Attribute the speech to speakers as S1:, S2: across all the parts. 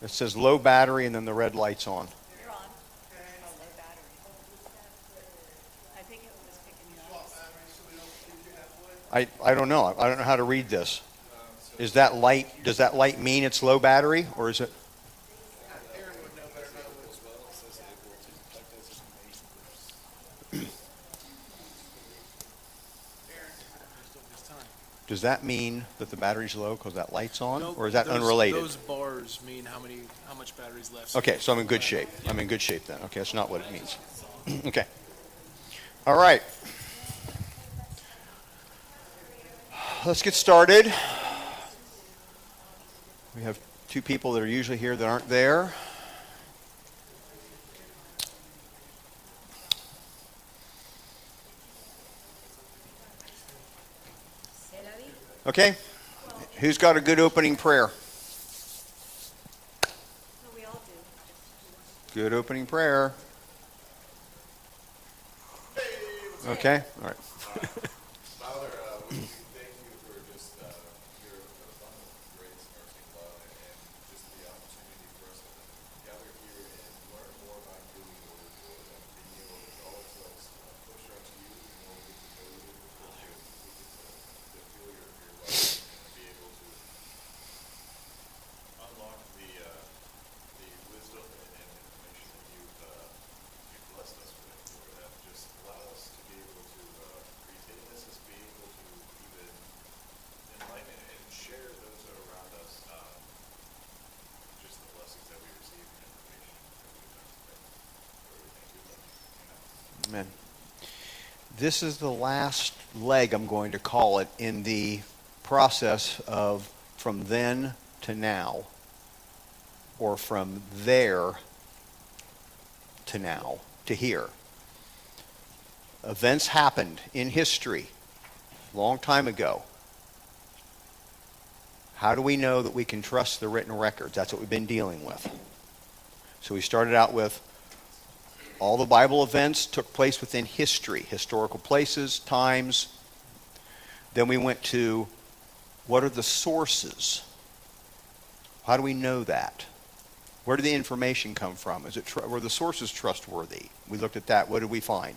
S1: It says low battery and then the red light's on.
S2: You're on. Oh, low battery. I think it was picking you up.
S1: I don't know. I don't know how to read this. Is that light, does that light mean it's low battery, or is it? Does that mean that the battery's low because that light's on,
S3: Nope,
S1: or is that
S3: those,
S1: unrelated?
S3: Those bars mean how much battery's left.
S1: Okay, so I'm in good shape. I'm in good shape then. Okay, that's not what it means. Okay. All right. Let's get started. We have two people that are usually here that aren't there. Okay. Who's got a good opening prayer?
S2: No, we all do.
S1: Good opening prayer. Okay. All right.
S4: Father, we thank you for just your abundant grace, mercy, and love, and just the opportunity for us to gather here and learn more about you, Lord, and being able to always push us to you, and Lord, we can know you, we get to feel your love, and be able to unlock the wisdom and information that you've blessed us with, Lord, that just allow us to be able to retain this, as be able to even enlighten and share those that are around us, just the blessings that we receive and information that we've done today. Lord, we thank you, love you. Amen.
S1: Amen. This is the last leg, I'm going to call it, in the process of from then to now, or from there to now, to here. Events happened in history a long time ago. How do we know that we can trust the written records? That's what we've been dealing with. So we started out with all the Bible events took place within history, historical places, times. Then we went to what are the sources? How do we know that? Where did the information come from? Were the sources trustworthy? We looked at that. What did we find?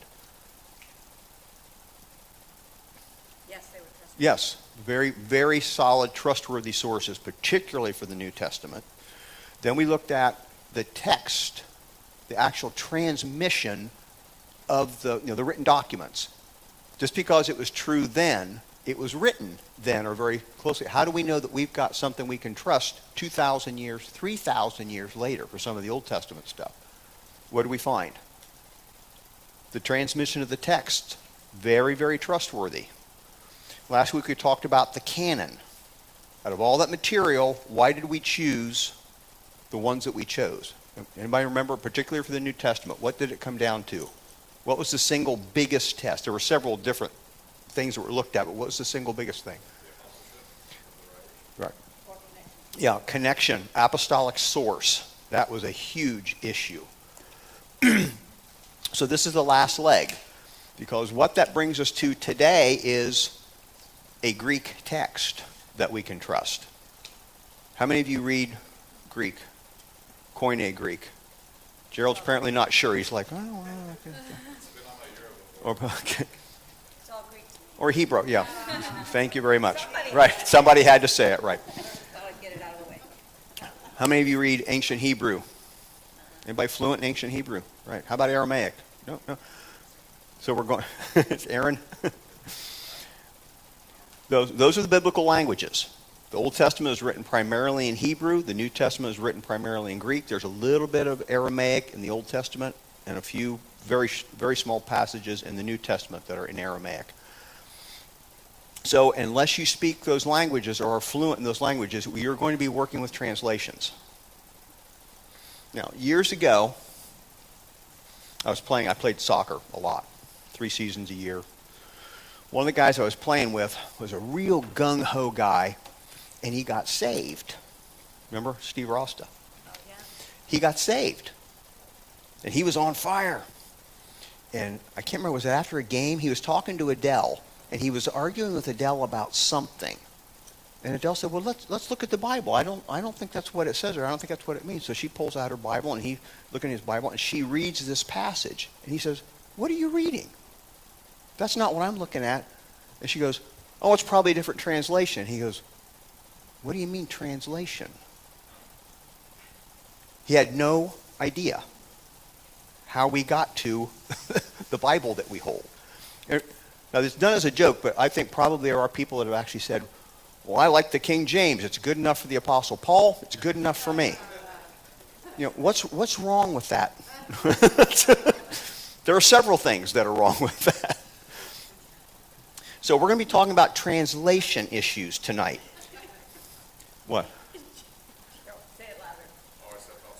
S2: Yes, they were trustworthy.
S1: Yes, very, very solid, trustworthy sources, particularly for the New Testament. Then we looked at the text, the actual transmission of the written documents. Just because it was true then, it was written then or very closely. How do we know that we've got something we can trust 2,000 years, 3,000 years later for some of the Old Testament stuff? What do we find? The transmission of the text, very, very trustworthy. Last week we talked about the canon. Out of all that material, why did we choose the ones that we chose? Anybody remember, particularly for the New Testament, what did it come down to? What was the single biggest test? There were several different things that were looked at, but what was the single biggest thing? Right. Yeah, connection, apostolic source. That was a huge issue. So this is the last leg, because what that brings us to today is a Greek text that we can trust. How many of you read Greek? Koine Greek. Gerald's apparently not sure. He's like, oh, okay. Okay.
S2: It's all Greek.
S1: Or Hebrew, yeah. Thank you very much. Somebody had to say it, right.
S2: Thought I'd get it out of the way.
S1: How many of you read ancient Hebrew? Anybody fluent in ancient Hebrew? Right. How about Aramaic? No. So we're going, it's Aaron. Those are the biblical languages. The Old Testament is written primarily in Hebrew. The New Testament is written primarily in Greek. There's a little bit of Aramaic in the Old Testament and a few very, very small passages in the New Testament that are in Aramaic. So unless you speak those languages or are fluent in those languages, you're going to be working with translations. Now, years ago, I played soccer a lot, 3 seasons a year. One of the guys I was playing with was a real gung-ho guy, and he got saved. Remember Steve Rosta?
S2: Oh, yeah.
S1: He got saved. And he was on fire. And I can't remember, was it after a game? He was talking to Adele, and he was arguing with Adele about something. And Adele said, well, let's look at the Bible. I don't think that's what it says, or I don't think that's what it means. So she pulls out her Bible, and he looking at his Bible, and she reads this passage. And he says, what are you reading? That's not what I'm looking at. And she goes, oh, it's probably a different translation. He goes, what do you mean translation? He had no idea how we got to the Bible that we hold. Now, it's done as a joke, but I think probably there are people that have actually said, well, I like the King James. It's good enough for the Apostle Paul. It's good enough for me. You know, what's wrong with that? There are several things that are wrong with that. So we're going to be talking about translation issues tonight. What?
S2: Say it louder.
S4: Oh, I said about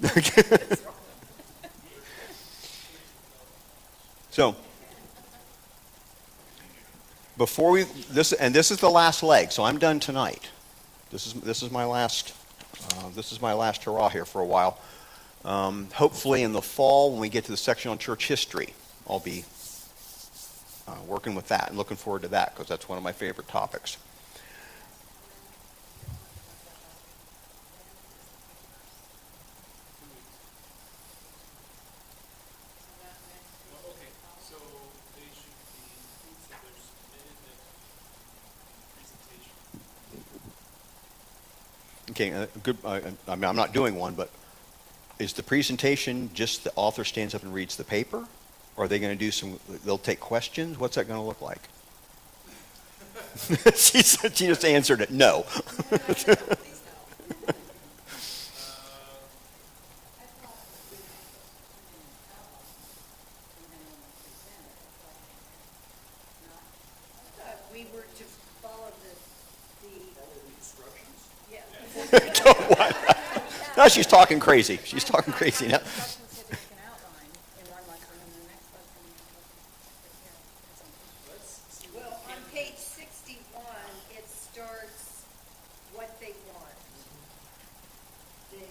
S4: 1,600 years.
S1: So, before this is the last leg. So I'm done tonight. This is my last hurrah here for a while. Hopefully in the fall, when we get to the section on church history, I'll be working with that and looking forward to that because that's one of my favorite topics.
S3: Well, okay, so they should be, so they're submitted next presentation.
S1: Okay, good. I mean, I'm not doing one, but is the presentation just the author stands up and reads the paper? Or are they going to do they'll take questions? What's that going to look like? She just answered it, no.
S2: We were to follow the
S4: Instructions?
S2: yeah.
S1: No, she's talking crazy. She's talking crazy now.
S2: Instructions that we can outline in one lesson, and the next lesson prepare something.
S5: Well, on page 61, it starts what they want. The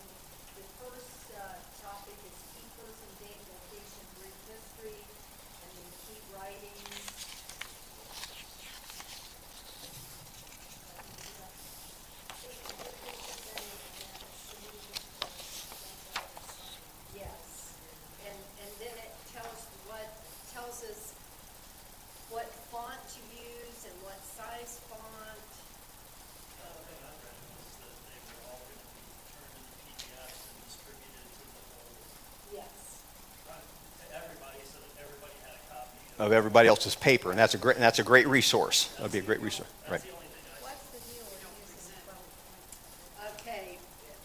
S5: first topic is key person, date, location, brief history, and then key writings. Yes, and then it tells us what font to use and what size font.
S6: The other thing I've read was that they were all going to be turned into PDFs and distributed to the whole,
S5: Yes.
S6: to everybody, so that everybody had a copy.
S1: Of everybody else's paper, and that's a great resource. That'd be a great resource, right?
S6: That's the only thing I
S2: What's the deal with using 12 points?
S5: Okay,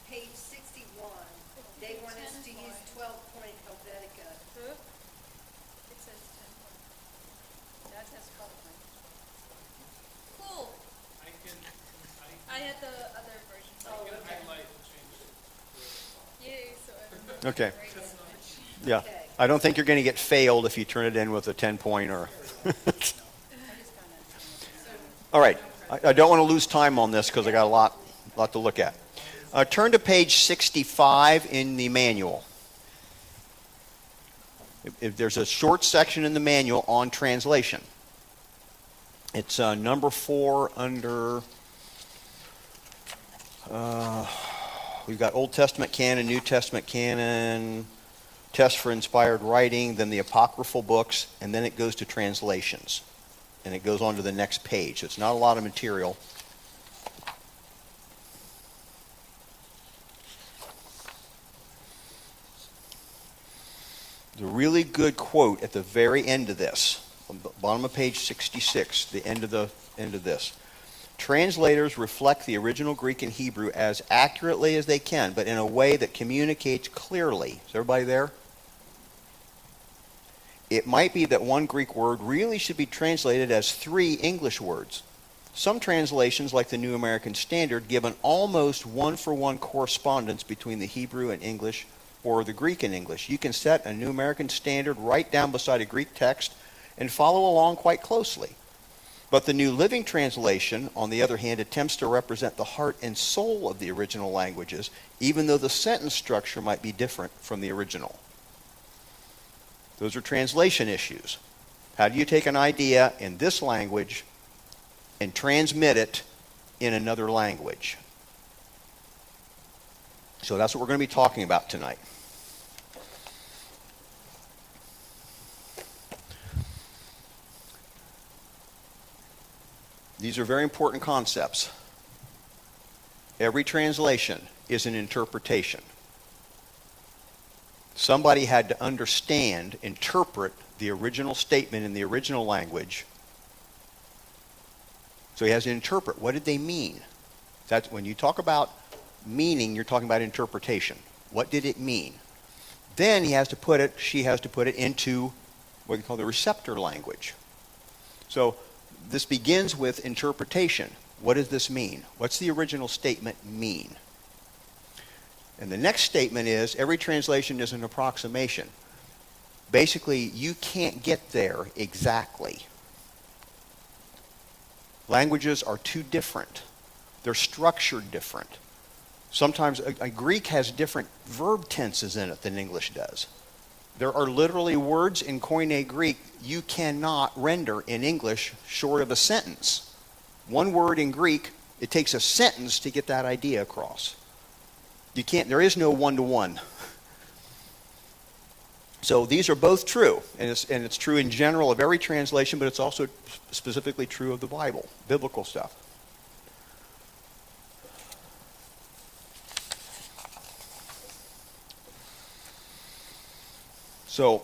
S5: page 61, they want us to use 12-point Helvetica.
S2: It says 10 points. That says 12 points. Cool. I had the other version.
S5: Oh,
S3: Get a
S5: okay.
S3: highlight and change it.
S2: Yay, so everyone.
S1: Okay.
S2: Great.
S1: Yeah.
S5: Okay.
S1: I don't think you're going to get failed if you turn it in with a 10-point or...
S2: I just found that.
S1: All right. I don't want to lose time on this because I got a lot to look at. Turn to page 65 in the manual. If there's a short section in the manual on translation. It's number 4 under... we've got Old Testament canon, New Testament canon, test for inspired writing, then the apocryphal books, and then it goes to translations. And it goes on to the next page. It's not a lot of material. The really good quote at the very end of this, on the bottom of page 66, the end of this. Translators reflect the original Greek and Hebrew as accurately as they can, but in a way that communicates clearly. Is everybody there? It might be that one Greek word really should be translated as 3 English words. Some translations, like the New American Standard, give an almost one-for-one correspondence between the Hebrew and English or the Greek and English. You can set a New American Standard right down beside a Greek text and follow along quite closely. But the New Living Translation, on the other hand, attempts to represent the heart and soul of the original languages, even though the sentence structure might be different from the original. Those are translation issues. How do you take an idea in this language and transmit it in another language. So that's what we're going to be talking about tonight. These are very important concepts. Every translation is an interpretation. Somebody had to understand, interpret the original statement in the original language. So he has to interpret. What did they mean? That's when you talk about meaning, you're talking about interpretation. What did it mean? Then she has to put it into what you call the receptor language. So this begins with interpretation. What does this mean? What's the original statement mean? And the next statement is, every translation is an approximation. Basically, you can't get there exactly. Languages are too different. They're structured different. Sometimes a Greek has different verb tenses in it than English does. There are literally words in Koine Greek you cannot render in English short of a sentence. One word in Greek, it takes a sentence to get that idea across. You can't, there is no one-to-one. So these are both true, and it's true in general of every translation, but it's also specifically true of the Bible, biblical stuff. So,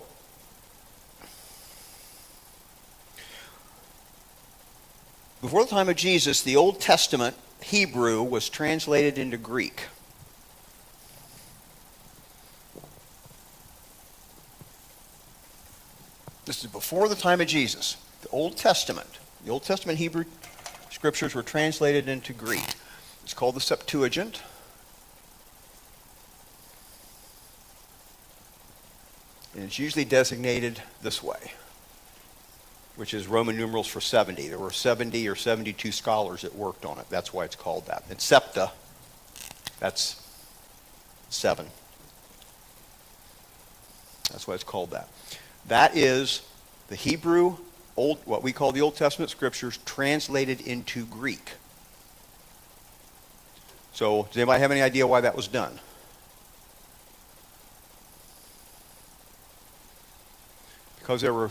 S1: before the time of Jesus, the Old Testament Hebrew was translated into Greek. This is before the time of Jesus. The Old Testament Hebrew scriptures were translated into Greek. It's called the Septuagint. And it's usually designated this way, which is Roman numerals for 70. There were 70 or 72 scholars that worked on it. That's why it's called that. And septa, that's 7. That's why it's called that. That is the Hebrew, what we call the Old Testament scriptures, translated into Greek. So, does anybody have any idea why that was done? Because there were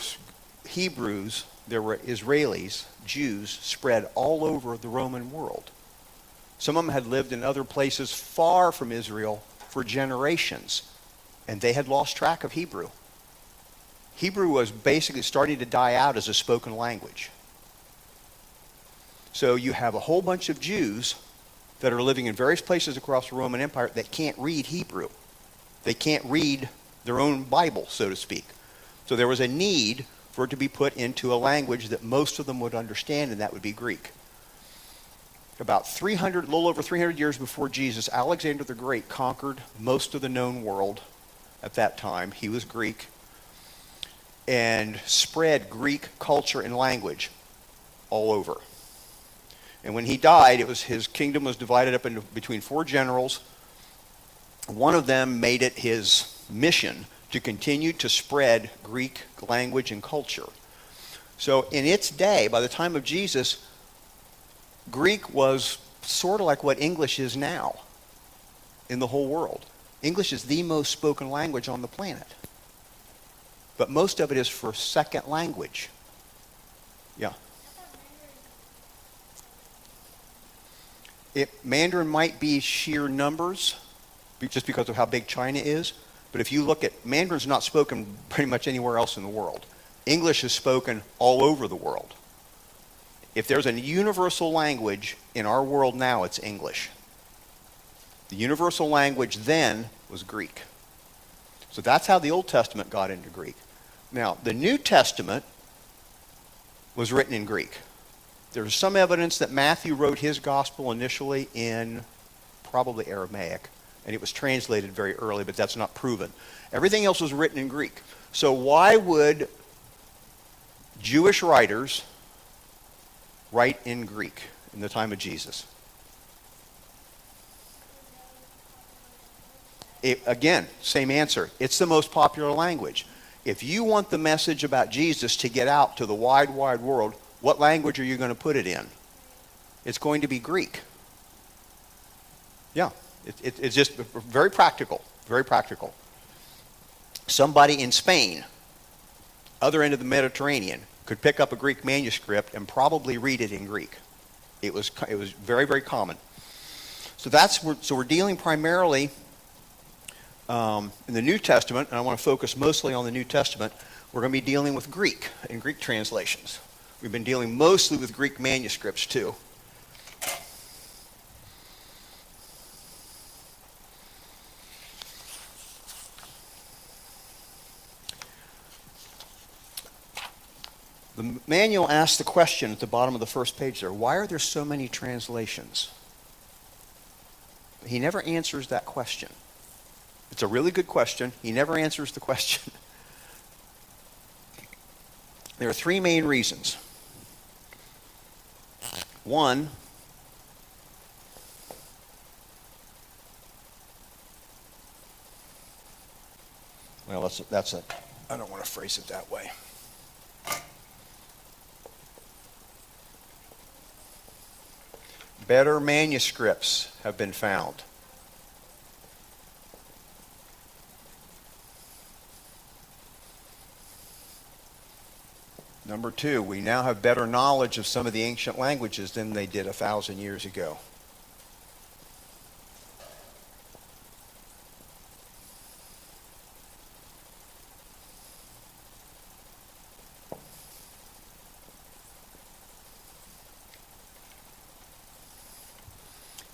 S1: Hebrews, there were Israelis, Jews, spread all over the Roman world. Some of them had lived in other places far from Israel for generations, and they had lost track of Hebrew. Hebrew was basically starting to die out as a spoken language. So you have a whole bunch of Jews that are living in various places across the Roman Empire that can't read Hebrew. They can't read their own Bible, so to speak. So there was a need for it to be put into a language that most of them would understand, and that would be Greek. About a little over 300 years before Jesus, Alexander the Great conquered most of the known world at that time. He was Greek, and spread Greek culture and language all over. And when he died, his kingdom was divided up into between 4 generals. One of them made it his mission to continue to spread Greek language and culture. So in its day, by the time of Jesus, Greek was sort of like what English is now in the whole world. English is the most spoken language on the planet. But most of it is for second language. Yeah. Mandarin might be sheer numbers, just because of how big China is. But if you look at, Mandarin's not spoken pretty much anywhere else in the world. English is spoken all over the world. If there's a universal language in our world now, it's English. The universal language then was Greek. So that's how the Old Testament got into Greek. Now, the New Testament was written in Greek. There's some evidence that Matthew wrote his gospel initially in probably Aramaic, and it was translated very early, but that's not proven. Everything else was written in Greek. So why would Jewish writers write in Greek in the time of Jesus? Again, same answer. It's the most popular language. If you want the message about Jesus to get out to the wide, wide world, what language are you going to put it in? it's going to be Greek. Yeah, it's just very practical, very practical. Somebody in Spain, other end of the Mediterranean, could pick up a Greek manuscript and probably read it in Greek. It was very, very common. So we're dealing primarily in the New Testament, and I want to focus mostly on the New Testament. We're going to be dealing with Greek and Greek translations. We've been dealing mostly with Greek manuscripts too. The manual asks the question at the bottom of the first page there, why are there so many translations? He never answers that question. It's a really good question. He never answers the question. There are three main reasons. One, well, I don't want to phrase it that way. Better manuscripts have been found. Number two, we now have better knowledge of some of the ancient languages than they did 1,000 years ago.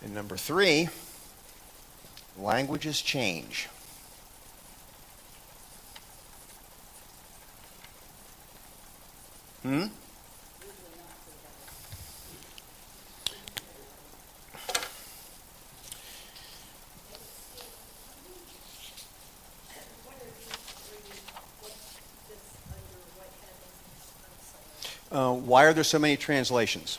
S1: And number three, languages change. Why are there so many translations?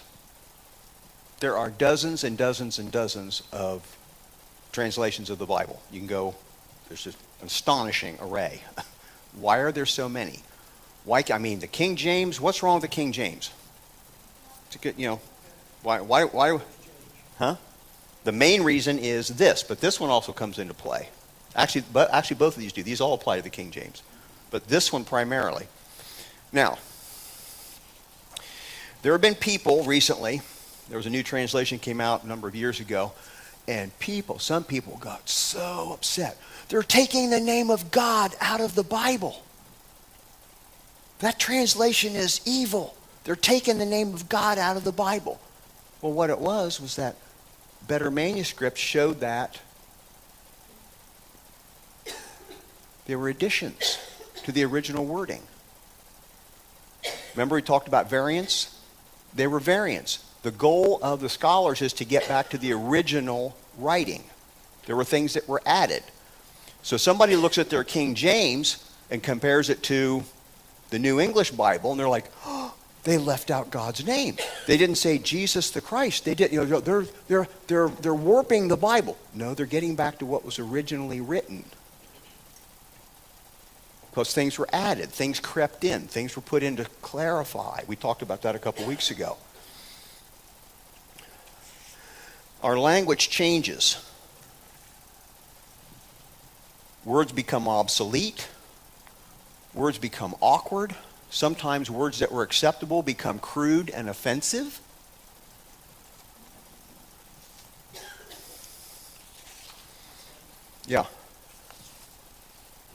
S1: There are dozens and dozens and dozens of translations of the Bible. You can go, there's just an astonishing array. Why are there so many? Why? I mean, the King James, what's wrong with the King James? To get, why? Huh? The main reason is this, but this one also comes into play. Actually, both of these do. These all apply to the King James. But this one primarily. Now, there have been people recently, there was a new translation came out a number of years ago, and some people got so upset. They're taking the name of God out of the Bible. That translation is evil. They're taking the name of God out of the Bible. Well, what it was that better manuscripts showed that there were additions to the original wording. Remember we talked about variants? They were variants. The goal of the scholars is to get back to the original writing. There were things that were added. So somebody looks at their King James and compares it to the New English Bible, and they're like, oh, they left out God's name. They didn't say Jesus the Christ. They did. They're warping the Bible. No, they're getting back to what was originally written. Because things were added, things crept in, things were put in to clarify. We talked about that a couple weeks ago. Our language changes. Words become obsolete. Words become awkward. Sometimes words that were acceptable become crude and offensive. Yeah.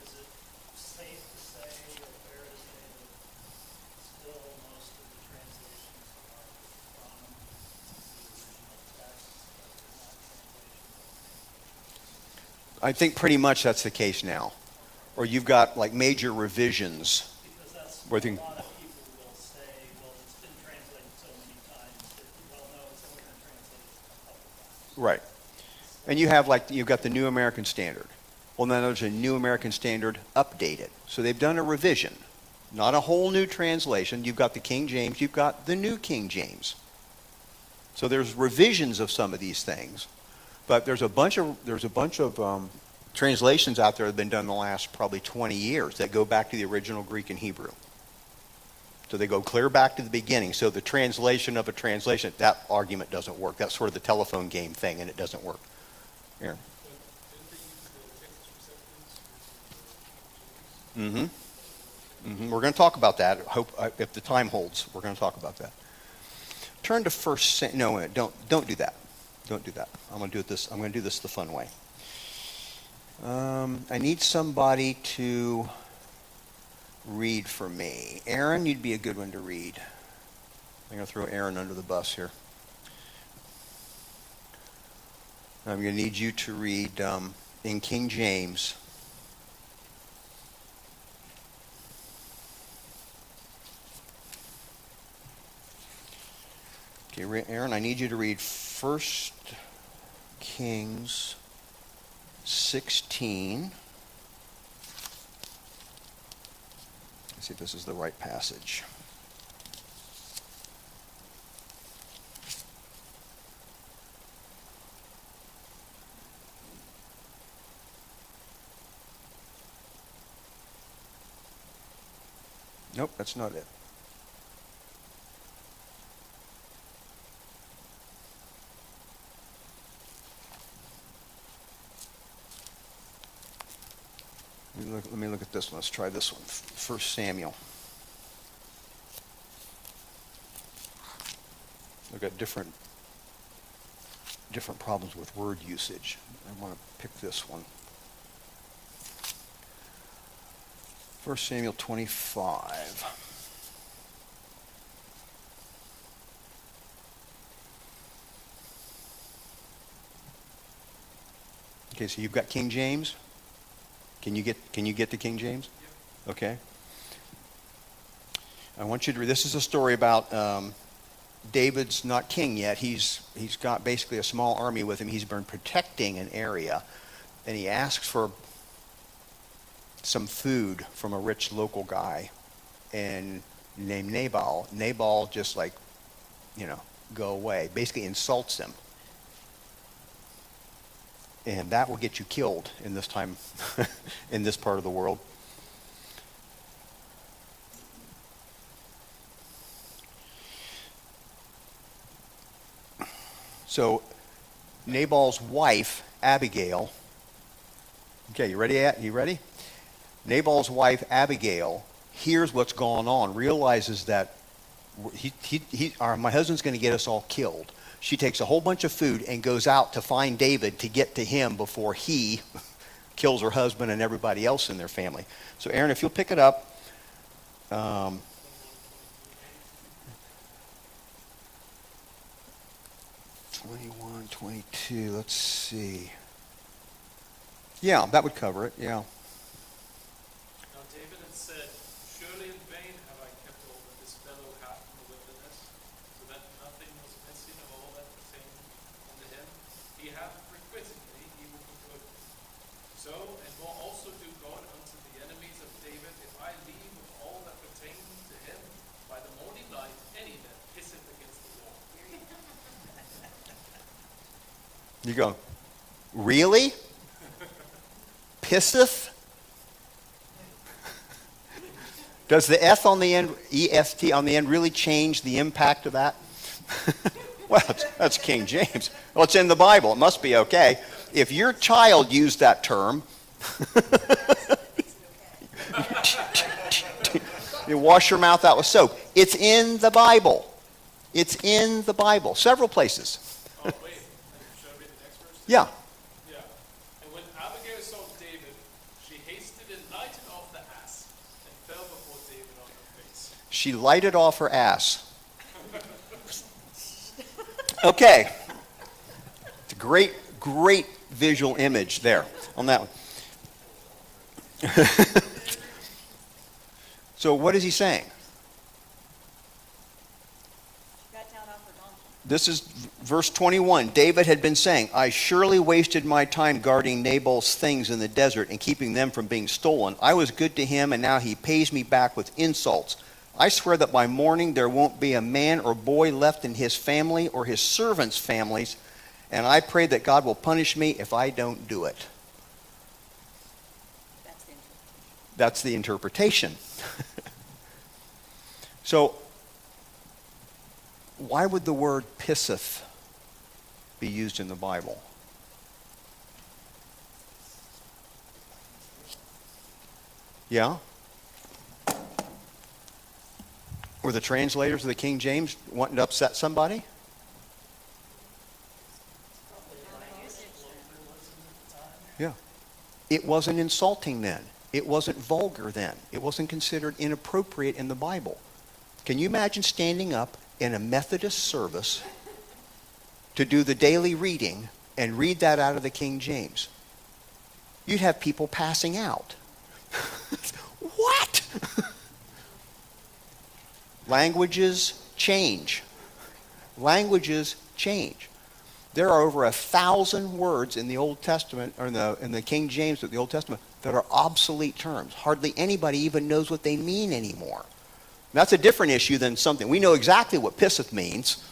S6: Is it safe to say, or fair to say, that still most of the translations are from the original text, but they're not translations?
S1: I think pretty much that's the case now. Or you've got like major revisions.
S6: Because that's
S1: Where
S6: a
S1: they-
S6: lot of people will say, well, it's been translated so many times that, well, no, it's only been translated a couple times.
S1: Right. And you've got the New American Standard. Well, then there's a New American Standard updated. So they've done a revision, not a whole new translation. You've got the King James, you've got the New King James. So there's revisions of some of these things, but there's a bunch of translations out there that have been done in the last probably 20 years that go back to the original Greek and Hebrew. So they go clear back to the beginning. So the translation of a translation, that argument doesn't work. That's sort of the telephone game thing, and it doesn't work. Aaron.
S3: But didn't they use the Texas receptors?
S1: We're going to talk about that. Hope if the time holds, we're going to talk about that. Turn to First. No, wait, don't do that. Don't do that. I'm going to do this the fun way. I need somebody to read for me. Aaron, you'd be a good one to read. I'm going to throw Aaron under the bus here. I'm going to need you to read in King James. Okay, Aaron, I need you to read 1 Kings 16. Let's see if this is the right passage. Nope, that's not it. Let me look at this one. Let's try this one. 1 Samuel. I've got different problems with word usage. I want to pick this one. 1 Samuel 25. Okay, so you've got King James. Can you get to King James? Okay. I want you to read. This is a story about David's not king yet. He's got basically a small army with him. He's been protecting an area, and he asks for some food from a rich local guy, and named Nabal. Nabal just go away. Basically insults him. And that will get you killed in this time, in this part of the world. So Nabal's wife, Abigail. Okay, you ready? You ready? Nabal's wife, Abigail, hears what's going on, realizes that my husband's going to get us all killed. She takes a whole bunch of food and goes out to find David to get to him before he kills her husband and everybody else in their family. So Aaron, if you'll pick it up. 21, 22, let's see. Yeah, that would cover it, yeah.
S3: Now David had said, "Surely in vain have I kept all that this fellow hath in the wilderness, so that nothing was missing of all that pertained unto him. He hath requited me evil for good. So, and more also do God unto the enemies of David, if I leave with all that pertains to him by the morning light, any that pisseth against the law."
S1: You go, really? Pisseth? Does the F on the end, EST on the end, really change the impact of that? Well, that's King James. Well, it's in the Bible. It must be okay. If your child used that term, you wash your mouth out with soap. It's in the Bible. It's in the Bible. Several places.
S3: Oh, wait. Should I read the next verse?
S1: Yeah.
S3: Yeah. And when Abigail saw David, she hasted and lighted off the ass and fell before David on her face.
S1: She lighted off her ass. Okay. It's a great visual image there on that one. So what is he saying?
S2: Got down off her donkey.
S1: This is verse 21. David had been saying, "I surely wasted my time guarding Nabal's things in the desert and keeping them from being stolen. I was good to him, and now he pays me back with insults. I swear that by morning there won't be a man or boy left in his family or his servants' families, and I pray that God will punish me if I don't do it."
S2: That's the interpretation.
S1: That's the interpretation. So, why would the word pisseth be used in the Bible? Yeah? Were the translators of the King James wanting to upset somebody? Yeah. It wasn't insulting then. It wasn't vulgar then. It wasn't considered inappropriate in the Bible. Can you imagine standing up in a Methodist service to do the daily reading and read that out of the King James? You'd have people passing out. What? Languages change. Languages change. There are over 1,000 words in the Old Testament, or in the King James of the Old Testament, that are obsolete terms. Hardly anybody even knows what they mean anymore. That's a different issue than something. We know exactly what pisseth means,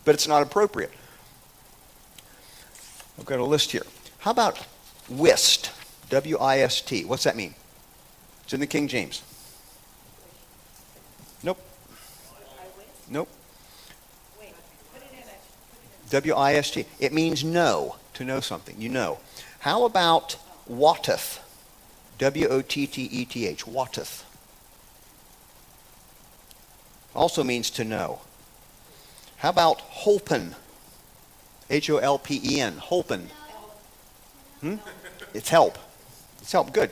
S1: but it's not appropriate. I've got a list here. How about wist? W-I-S-T. What's that mean? It's in the King James. Nope. Nope.
S2: Wait, put it in a,
S1: W-I-S-T. It means know, to know something. You know. How about wotteth? W-O-T-T-E-T-H. Wotteth. Also means to know. How about holpen? H-O-L-P-E-N. Holpen. It's help. It's help. Good.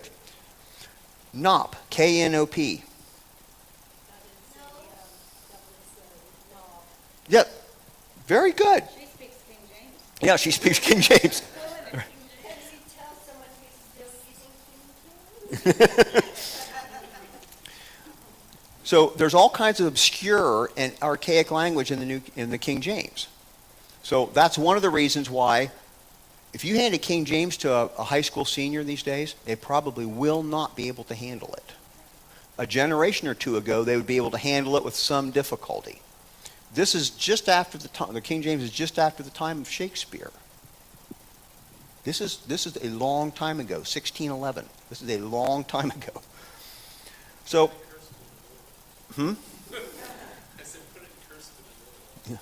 S1: Knop. K-N-O-P. Yep. Very good.
S2: she speaks King James.
S1: Yeah, she speaks King James.
S5: Can you tell someone who's still using King James?
S1: So there's all kinds of obscure and archaic language in the King James. So that's one of the reasons why, if you hand a King James to a high school senior these days, they probably will not be able to handle it. A generation or two ago, they would be able to handle it with some difficulty. This is just after the time. The King James is just after the time of Shakespeare. This is a long time ago, 1611. This is a long time ago. So,
S3: I said put it in cursive in the middle.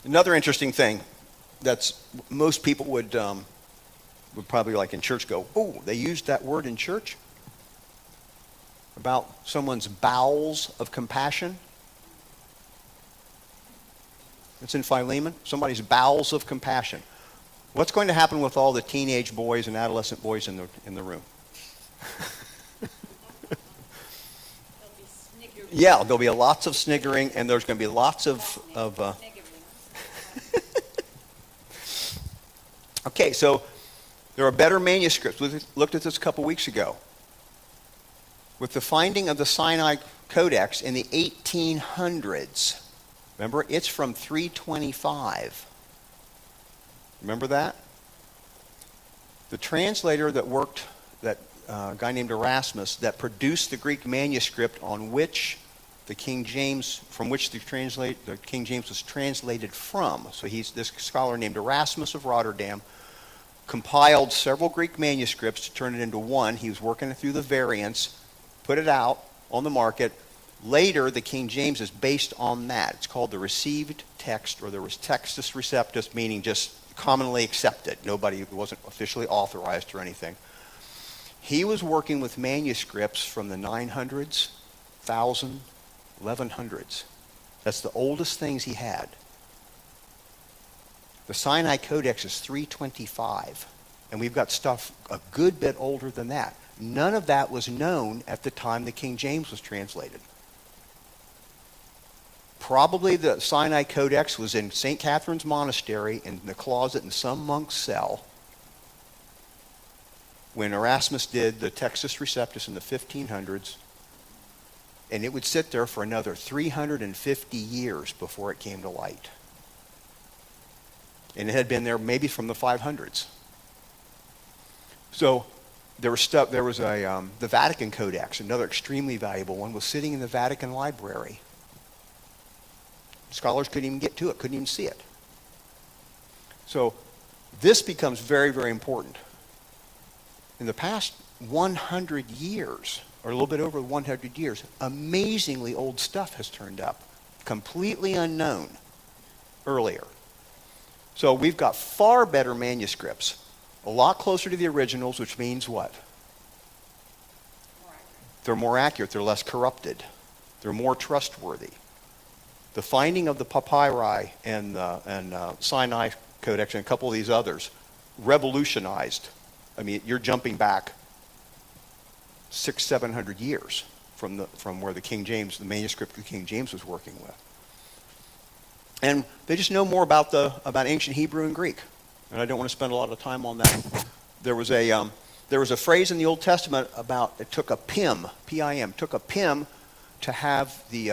S1: another interesting thing that's most people would probably, like in church, go, oh, they used that word in church about someone's bowels of compassion. It's in Philemon. Somebody's bowels of compassion. What's going to happen with all the teenage boys and adolescent boys in the room?
S2: There'll be sniggering.
S1: Yeah, there'll be lots of sniggering, and there's going to be lots of
S2: Sniggering.
S1: Okay, so there are better manuscripts. We looked at this a couple weeks ago. With the finding of the Sinai Codex in the 1800s, remember, it's from 325. Remember that? The translator that worked, that guy named Erasmus, that produced the Greek manuscript on which the King James, from which the King James was translated from. So this scholar named Erasmus of Rotterdam compiled several Greek manuscripts to turn it into one. He was working it through the variants, put it out on the market. Later, the King James is based on that. It's called the received text, or the Textus Receptus, meaning just commonly accepted. It wasn't officially authorized or anything. He was working with manuscripts from the 900s, 1000s, 1100s. That's the oldest things he had. The Sinai Codex is 325, and we've got stuff a good bit older than that. None of that was known at the time the King James was translated. Probably the Sinai Codex was in St. Catherine's Monastery in the closet in some monk's cell when Erasmus did the Textus Receptus in the 1500s, and it would sit there for another 350 years before it came to light. And it had been there maybe from the 500s. So there was the Vatican Codex, another extremely valuable one, was sitting in the Vatican Library. Scholars couldn't even get to it, couldn't even see it. So this becomes very, very important. In the past 100 years, or a little bit over 100 years, amazingly old stuff has turned up, completely unknown earlier. So we've got far better manuscripts, a lot closer to the originals, which means what? They're more accurate, they're less corrupted, they're more trustworthy. The finding of the papyri and Sinai Codex and a couple of these others revolutionized. I mean, you're jumping back 600-700 years from where the manuscript the King James was working with. And they just know more about ancient Hebrew and Greek. And I don't want to spend a lot of time on that. There was a phrase in the Old Testament about it took a pim, P-I-M, took a pim to have the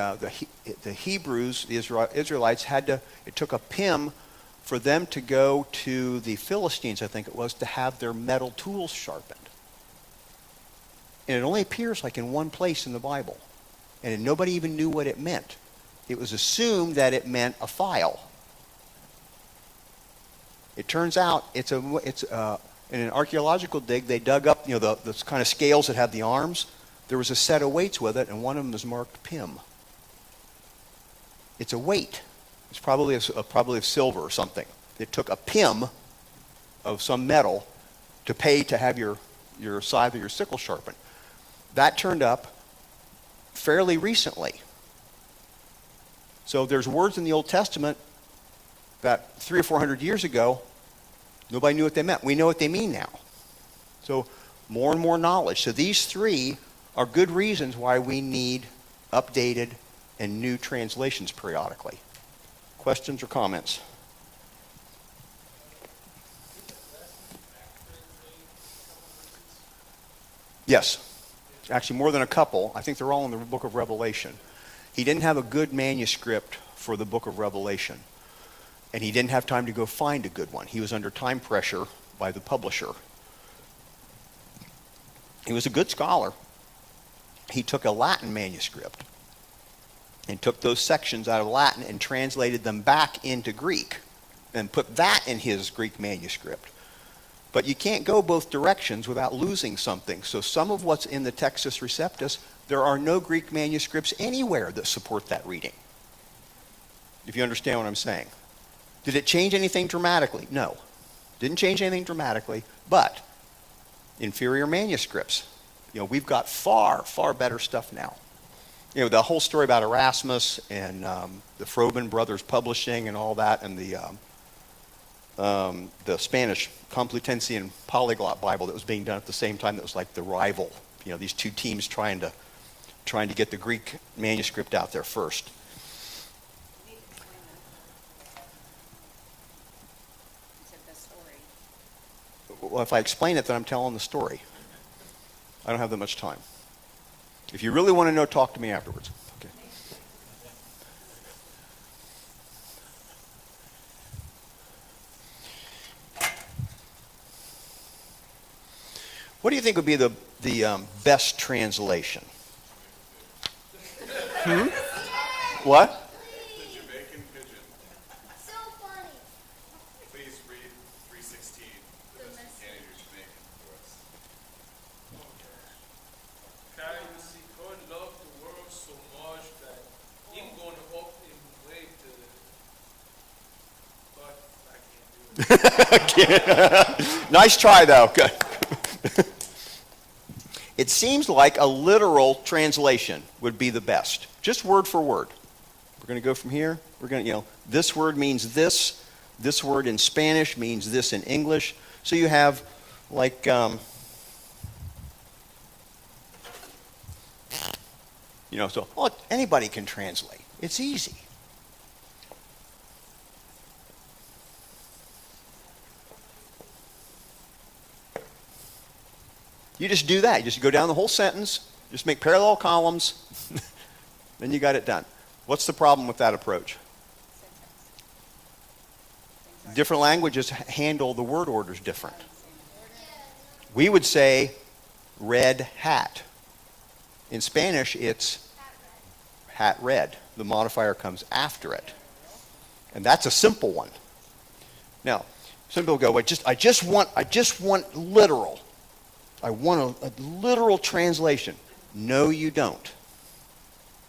S1: Hebrews, the Israelites it took a pim for them to go to the Philistines, I think it was, to have their metal tools sharpened. And it only appears like in one place in the Bible. And nobody even knew what it meant. It was assumed that it meant a file. It turns out it's in an archaeological dig, they dug up, the kind of scales that have the arms. There was a set of weights with it, and one of them is marked Pim. It's a weight. It's probably of silver or something. It took a Pim of some metal to pay to have your scythe or your sickle sharpened. That turned up fairly recently. So there's words in the Old Testament that 300 or 400 years ago, nobody knew what they meant. We know what they mean now. So more and more knowledge. So these three are good reasons why we need updated and new translations periodically. Questions or comments? Yes. Actually, more than a couple. I think they're all in the book of Revelation. He didn't have a good manuscript for the book of Revelation. And he didn't have time to go find a good one. He was under time pressure by the publisher. He was a good scholar. He took a Latin manuscript and took those sections out of Latin and translated them back into Greek and put that in his Greek manuscript. But you can't go both directions without losing something. So some of what's in the Textus Receptus, there are no Greek manuscripts anywhere that support that reading. If you understand what I'm saying. Did it change anything dramatically? No. Didn't change anything dramatically, but inferior manuscripts. We've got far, far better stuff now. The whole story about Erasmus and the Froben brothers publishing and all that, and the Spanish Complutense and Polyglot Bible that was being done at the same time, that was like the rival. These two teams trying to get the Greek manuscript out there first. Well, if I explain it, then I'm telling the story. I don't have that much time. If you really want to know, talk to me afterwards. Okay. What do you think would be the best translation? What? Nice try, though. Good. It seems like a literal translation would be the best. Just word for word. We're going to go from here. We're going to, this word means this. This word in Spanish means this in English. So you have, like, anybody can translate. It's easy. You just do that. You just go down the whole sentence, just make parallel columns, then you got it done. What's the problem with that approach? Different languages handle the word orders different. We would say red hat. In Spanish, it's hat red. The modifier comes after it. And that's a simple one. Now, some people go, I just want literal. I want a literal translation. No, you don't.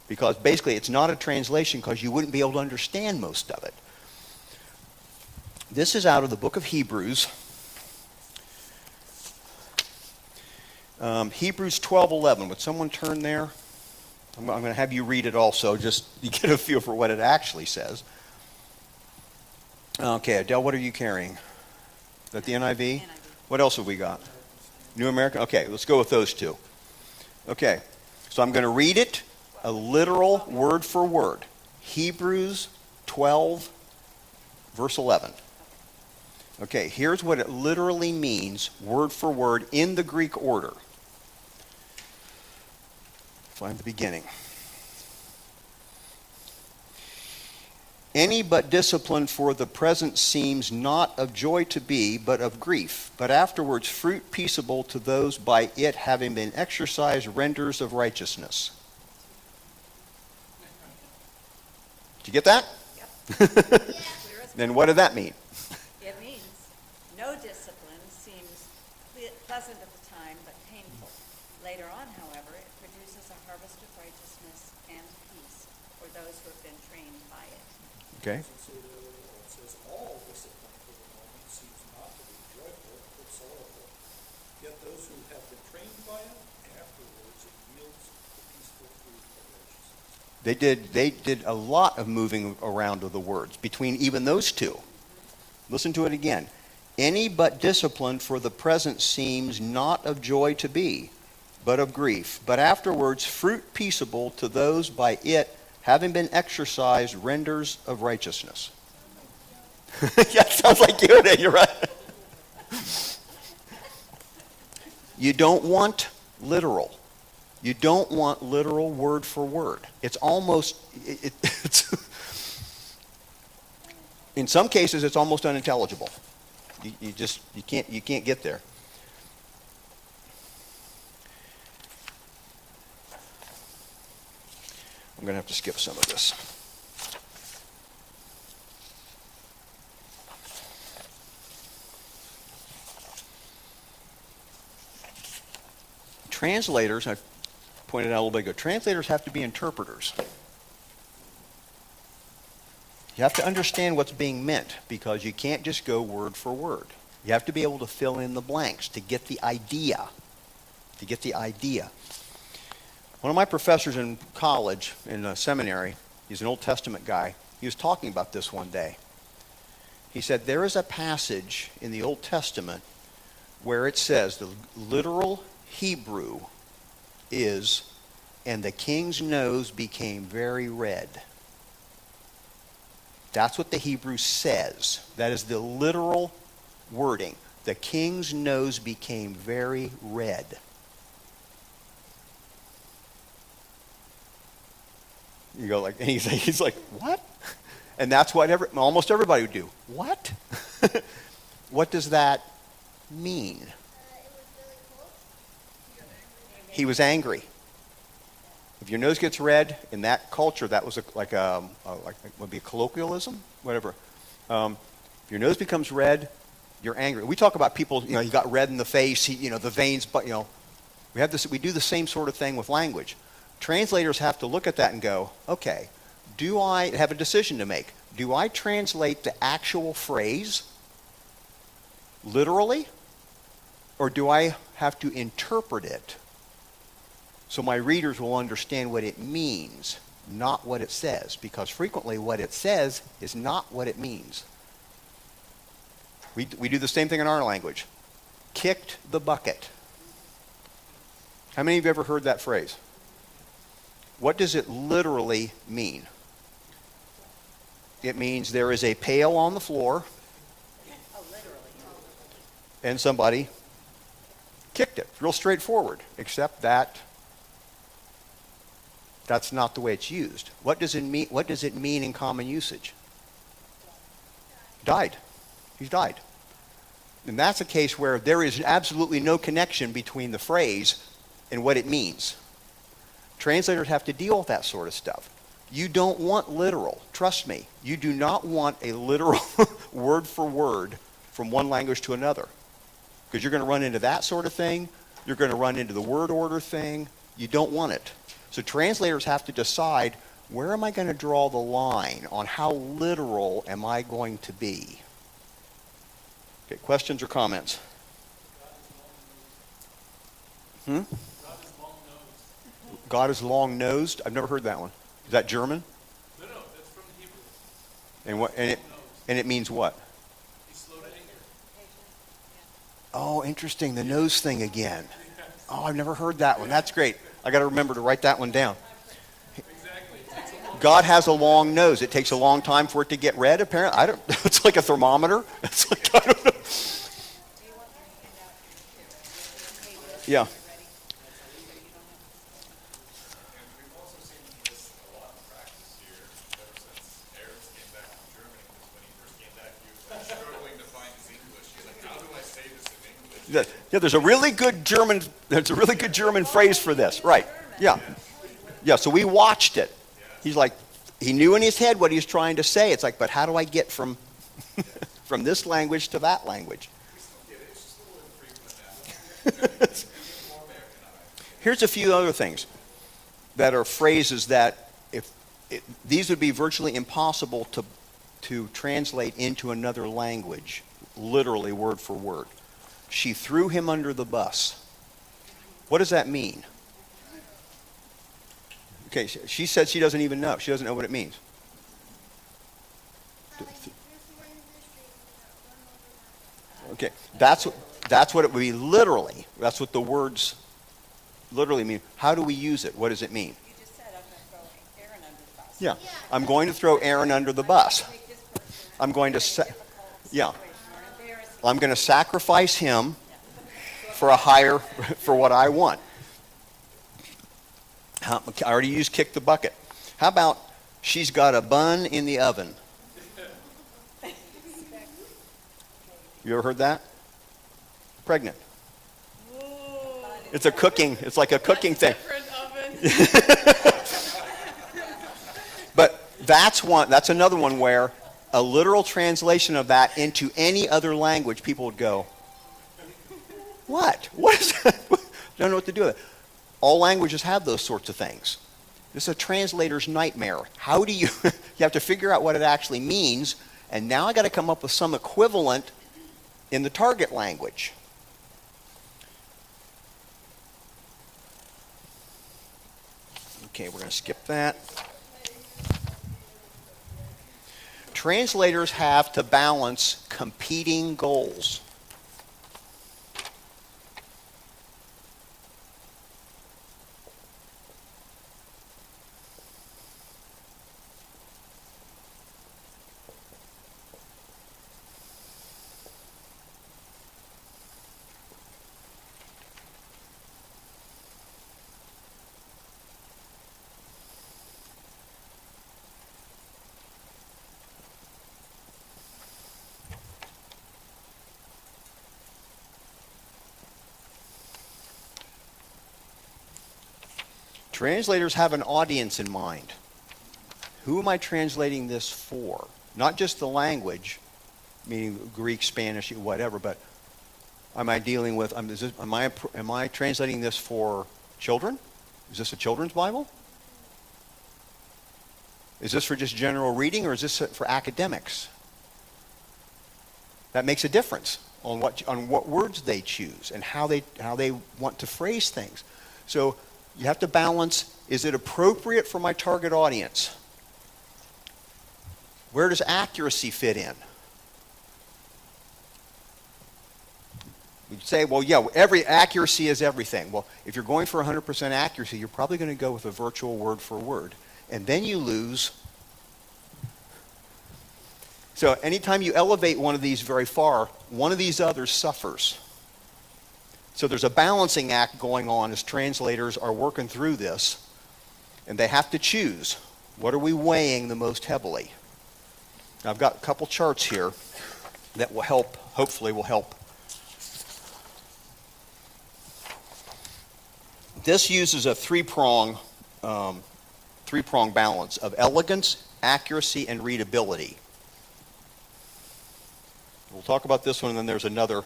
S1: Because basically it's not a translation because you wouldn't be able to understand most of it. This is out of the book of Hebrews. Hebrews 12:11. Would someone turn there? I'm going to have you read it also, just you get a feel for what it actually says. Okay, Adele, what are you carrying? Is that the NIV? What else have we got? New American? Okay, let's go with those two. Okay, so I'm going to read it, a literal word for word. Hebrews 12, verse 11. Okay, here's what it literally means, word for word, in the Greek order. Find the beginning. Any but discipline for the present seems not of joy to be, but of grief. But afterwards fruit peaceable to those by it having been exercised renders of righteousness. Did you get that?
S5: Yep.
S1: Then what did that mean?
S2: It means no discipline seems pleasant at the time, but painful. Later on, however, it produces a harvest of righteousness and peace for those who have been trained by it.
S1: Okay.
S6: It says all discipline for the moment seems not to be joyful, but sorrowful. Yet those who have been trained by it, afterwards it yields the peaceful fruit of righteousness.
S1: They did a lot of moving around of the words between even those two. Listen to it again. Any but discipline for the present seems not of joy to be, but of grief. But afterwards fruit peaceable to those by it having been exercised renders of righteousness. Yeah, sounds like you. You're right. You don't want literal. You don't want literal word for word. It's almost, it's in some cases, it's almost unintelligible. You can't get there. I'm going to have to skip some of this. Translators, I pointed out a little bit ago, translators have to be interpreters. You have to understand what's being meant because you can't just go word for word. You have to be able to fill in the blanks to get the idea. To get the idea. One of my professors in college, in a seminary, he's an Old Testament guy, he was talking about this one day. He said, there is a passage in the Old Testament where it says, the literal Hebrew is, and the king's nose became very red. That's what the Hebrew says. That is the literal wording. The king's nose became very red. You go like, and he's like, what? And that's what almost everybody would do. What? What does that mean? He was angry. If your nose gets red, in that culture, that was like would be a colloquialism, whatever. If your nose becomes red, you're angry. We talk about people, he got red in the face, the veins, but we do the same sort of thing with language. Translators have to look at that and go, okay, do I have a decision to make? Do I translate the actual phrase literally, or do I have to interpret it so my readers will understand what it means, not what it says? Because frequently what it says is not what it means. We do the same thing in our language. Kicked the bucket. How many of you ever heard that phrase? What does it literally mean? It means there is a pail on the floor and somebody kicked it. Real straightforward, except that that's not the way it's used. What does it mean? What does it mean in common usage? Died. He's died. And that's a case where there is absolutely no connection between the phrase and what it means. Translators have to deal with that sort of stuff. You don't want literal. Trust me. You do not want a literal word for word from one language to another. Because you're going to run into that sort of thing. You're going to run into the word order thing. You don't want it. So translators have to decide, where am I going to draw the line on how literal am I going to be? Okay, questions or comments? Hmm?
S3: God is long-nosed.
S1: God is long-nosed? I've never heard that one. Is that German?
S3: No, that's from the Hebrew.
S1: And it means what?
S3: He's slow to anger.
S1: Oh, interesting. The nose thing again. Oh, I've never heard that one. That's great. I got to remember to write that one down.
S3: Exactly. It takes a long
S1: God has a long nose. It takes a long time for it to get red, apparently. I don't. It's like a thermometer. It's like, I don't know. Yeah.
S4: And we've also seen this a lot in practice here ever since Aaron came back from Germany, because when he first came back, he was like struggling to find his English. He's like, how do I say this in English?
S1: Yeah, there's a really good German phrase for this. Right. Yeah. Yeah, so we watched it. He's like, he knew in his head what he was trying to say. It's like, but how do I get from from this language to that language?
S4: We still get it, it's just a little infrequent now. More Americanized.
S1: Here's a few other things that are phrases that these would be virtually impossible to translate into another language, literally word for word. She threw him under the bus. What does that mean? Okay, she said she doesn't even know. She doesn't know what it means. Okay, that's what it would be literally. That's what the words literally mean. How do we use it? What does it mean?
S2: You just said, I'm going to throw Aaron under the bus.
S1: Yeah, I'm going to throw Aaron under the bus.
S2: Take this person
S1: I'm going to
S2: in a
S1: sa-
S2: difficult
S1: yeah.
S2: situation or embarrassing.
S1: I'm going to sacrifice him for what I want. I already used kick the bucket. How about she's got a bun in the oven? You ever heard that? Pregnant. It's like a cooking thing. But that's another one where a literal translation of that into any other language, people would go, what? What is that? Don't know what to do with it. All languages have those sorts of things. This is a translator's nightmare. How do you have to figure out what it actually means, and now I got to come up with some equivalent in the target language. Okay, we're going to skip that. Translators have to balance competing goals. Translators have an audience in mind. Who am I translating this for? Not just the language, meaning Greek, Spanish, whatever, but am I dealing with, am I translating this for children? Is this a children's Bible? Is this for just general reading, or is this for academics? That makes a difference on what words they choose and how they want to phrase things. So you have to balance, is it appropriate for my target audience? Where does accuracy fit in? We say, well, yeah, every accuracy is everything. Well, if you're going for 100% accuracy, you're probably going to go with a virtual word for word. And then you lose. So anytime you elevate one of these very far, one of these others suffers. So there's a balancing act going on as translators are working through this, and they have to choose, what are we weighing the most heavily? Now, I've got a couple charts here that will help, hopefully will help. This uses a three-prong balance of elegance, accuracy, and readability. We'll talk about this one, and then there's another.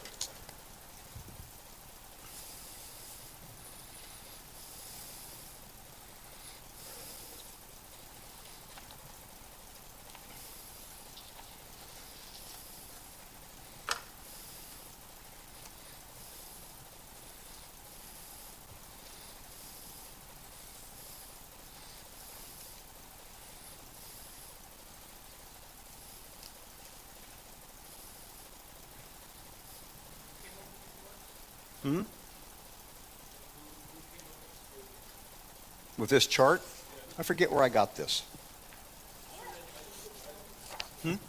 S1: Hmm? With this chart? I forget where I got this. Hmm?
S3: You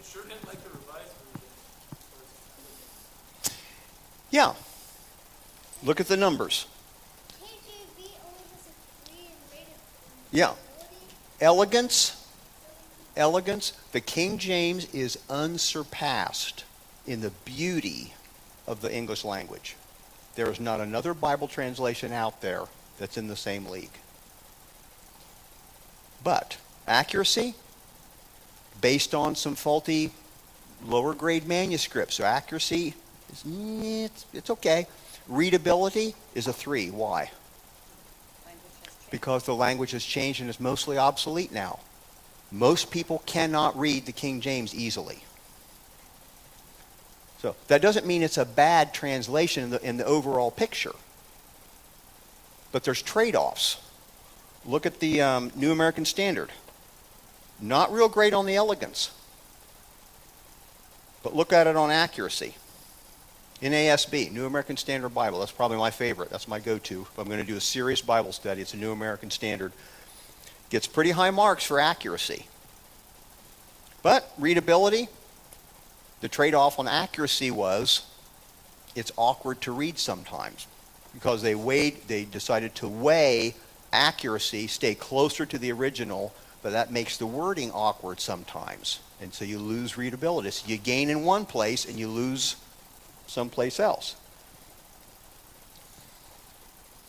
S3: sure didn't like the revised version?
S1: Yeah. Look at the numbers.
S7: KJV only has a 3 in rate of
S1: Yeah.
S7: ability.
S1: Elegance. The King James is unsurpassed in the beauty of the English language. There is not another Bible translation out there that's in the same league. But accuracy, based on some faulty lower grade manuscripts, so accuracy is it's okay. Readability is a 3. Why?
S2: Language has changed.
S1: Because the language has changed and is mostly obsolete now. Most people cannot read the King James easily. So that doesn't mean it's a bad translation in the overall picture. But there's trade-offs. Look at the New American Standard. Not real great on the elegance. But look at it on accuracy. NASB, New American Standard Bible. That's probably my favorite. That's my go-to. If I'm going to do a serious Bible study, it's a New American Standard. Gets pretty high marks for accuracy. But readability, the trade-off on accuracy was it's awkward to read sometimes because they decided to weigh accuracy, stay closer to the original, but that makes the wording awkward sometimes. And so you lose readability. So you gain in one place and you lose someplace else.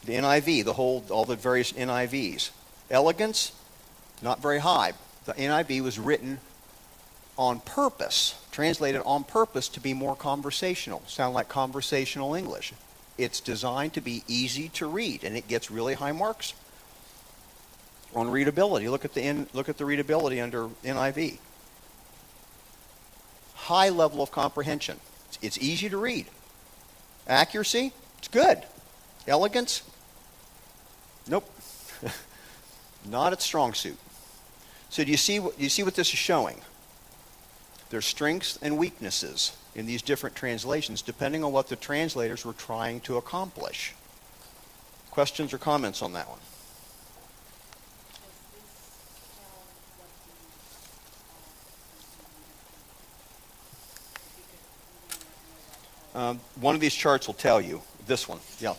S1: The NIV, all the various NIVs. Elegance, not very high. The NIV was written on purpose, translated on purpose to be more conversational, sound like conversational English. It's designed to be easy to read, and it gets really high marks on readability. Look at the readability under NIV. High level of comprehension. It's easy to read. Accuracy, it's good. Elegance, nope. Not its strong suit. So do you see what this is showing? There's strengths and weaknesses in these different translations depending on what the translators were trying to accomplish. Questions or comments on that one? One of these charts will tell you. This one, yeah.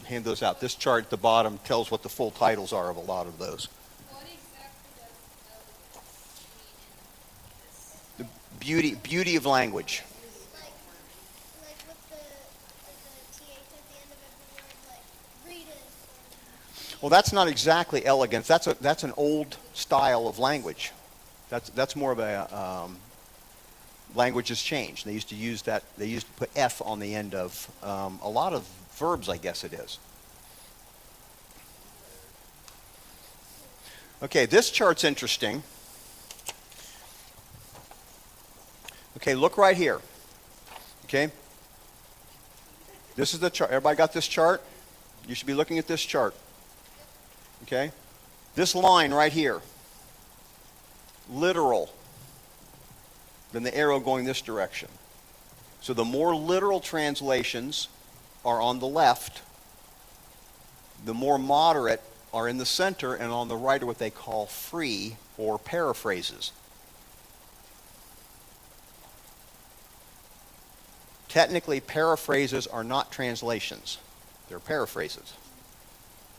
S1: Hand those out. This chart at the bottom tells what the full titles are of a lot of those.
S7: What exactly does elegance mean in this?
S1: Beauty of language.
S7: Like with the th at the end of every word, like readers.
S1: Well, that's not exactly elegance. That's an old style of language. That's more of a language has changed. They used to use that. They used to put F on the end of a lot of verbs, I guess it is. Okay, this chart's interesting. Okay, look right here. Okay? This is the chart. Everybody got this chart? You should be looking at this chart. Okay? This line right here. Literal. Then the arrow going this direction. So the more literal translations are on the left, the more moderate are in the center, and on the right are what they call free or paraphrases. Technically, paraphrases are not translations. They're paraphrases.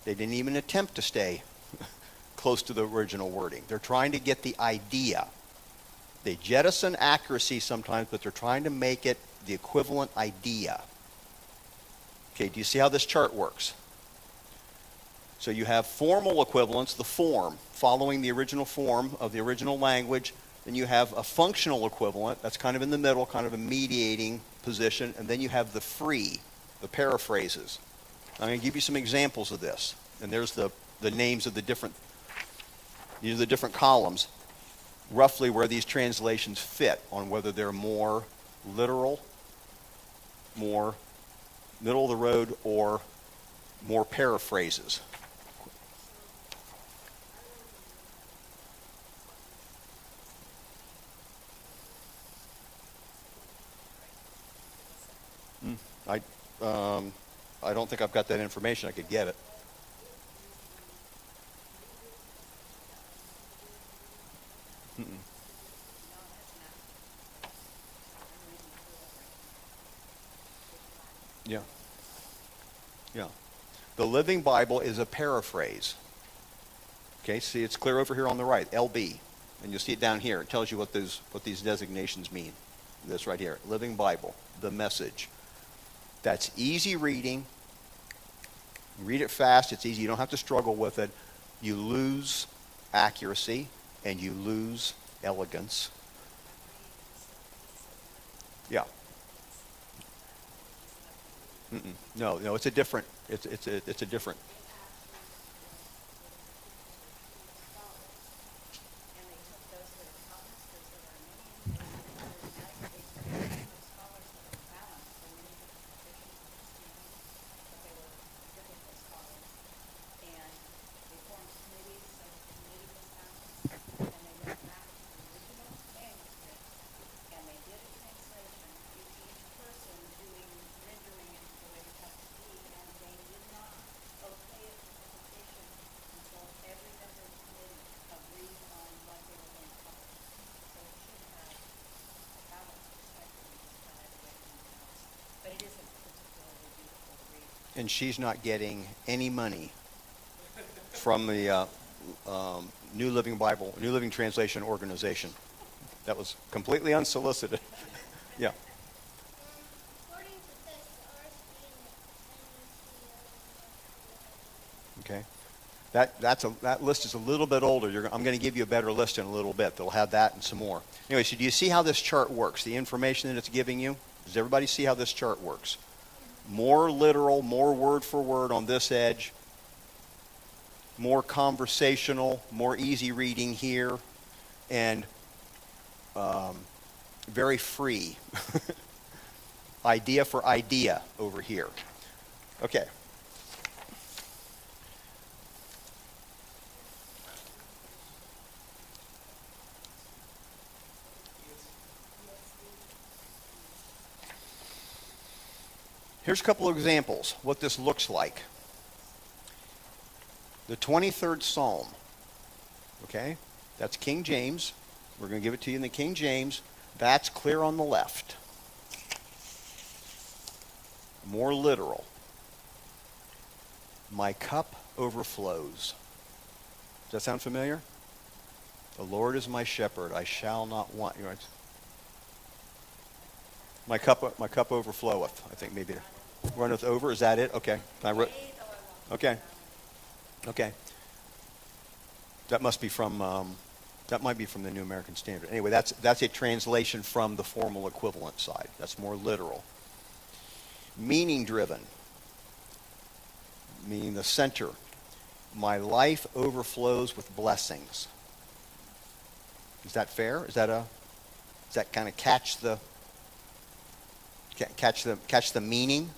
S1: They didn't even attempt to stay close to the original wording. They're trying to get the idea. They jettison accuracy sometimes, but they're trying to make it the equivalent idea. Okay, do you see how this chart works? So you have formal equivalence, the form, following the original form of the original language. Then you have a functional equivalent, that's kind of in the middle, kind of a mediating position. And then you have the free, the paraphrases. I'm going to give you some examples of this. And there's the names of these are the different columns, roughly where these translations fit on whether they're more literal, more middle of the road, or more paraphrases. I don't think I've got that information. I could get it. Mm-mm.
S2: No, that's not. I'm reading through it right
S1: Yeah. Yeah. The Living Bible is a paraphrase. Okay, see, it's clear over here on the right, LB. And you'll see it down here. It tells you what these designations mean. This right here, Living Bible, the Message. That's easy reading. You read it fast. It's easy. You don't have to struggle with it. You lose accuracy and you lose elegance. Yeah. Mm-mm. No, it's a different. It's a different.
S2: and they took those that are Calvinists, those that are Arminian, they took scholars that were balanced from many different traditions of Christianity, but they were biblical scholars. And they formed committees, so the committee was balanced, and they went back to the original manuscripts, and they did a translation, each person doing, rendering it the way it had to be, and they did not okay it for publication until every member of the committee agreed on what they were going to publish. So it should have a balanced perspective and just about everybody from else. But it isn't particularly beautiful to read.
S1: And she's not getting any money from the New Living Bible, New Living Translation organization. That was completely unsolicited. Yeah.
S7: According to this, the RSV and the
S1: Okay. That list is a little bit older. I'm going to give you a better list in a little bit. They'll have that and some more. Anyway, so do you see how this chart works? The information that it's giving you? Does everybody see how this chart works? More literal, more word for word on this edge. More conversational, more easy reading here. And very free. Idea for idea over here. Okay. Here's a couple of examples what this looks like. The 23rd Psalm. Okay? That's King James. We're going to give it to you in the King James. That's clear on the left. More literal. My cup overflows. Does that sound familiar? The Lord is my shepherd. I shall not want. You know, my cup overfloweth. I think maybe runneth over. Is that it? Okay. Okay. Okay. That must be from. That might be from the New American Standard. Anyway, that's a translation from the formal equivalent side. That's more literal. Meaning driven. Meaning the center. My life overflows with blessings. Is that fair? Does that kind of catch the meaning?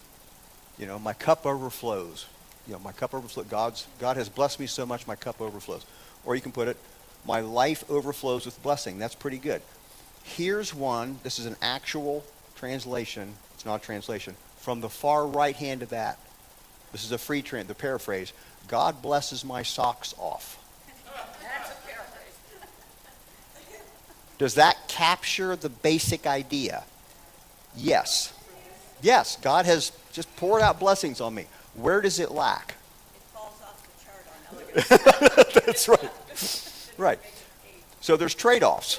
S1: You know, my cup overflows. You know, my cup overflows. God has blessed me so much, my cup overflows. Or you can put it, my life overflows with blessing. That's pretty good. Here's one. This is an actual translation. It's not a translation. From the far right hand of that. This is a free the paraphrase. God blesses my socks off.
S2: That's a paraphrase.
S1: Does that capture the basic idea? Yes. Yes, God has just poured out blessings on me. Where does it lack?
S2: It falls off the chart on elegance.
S1: That's right. Right. So there's trade-offs.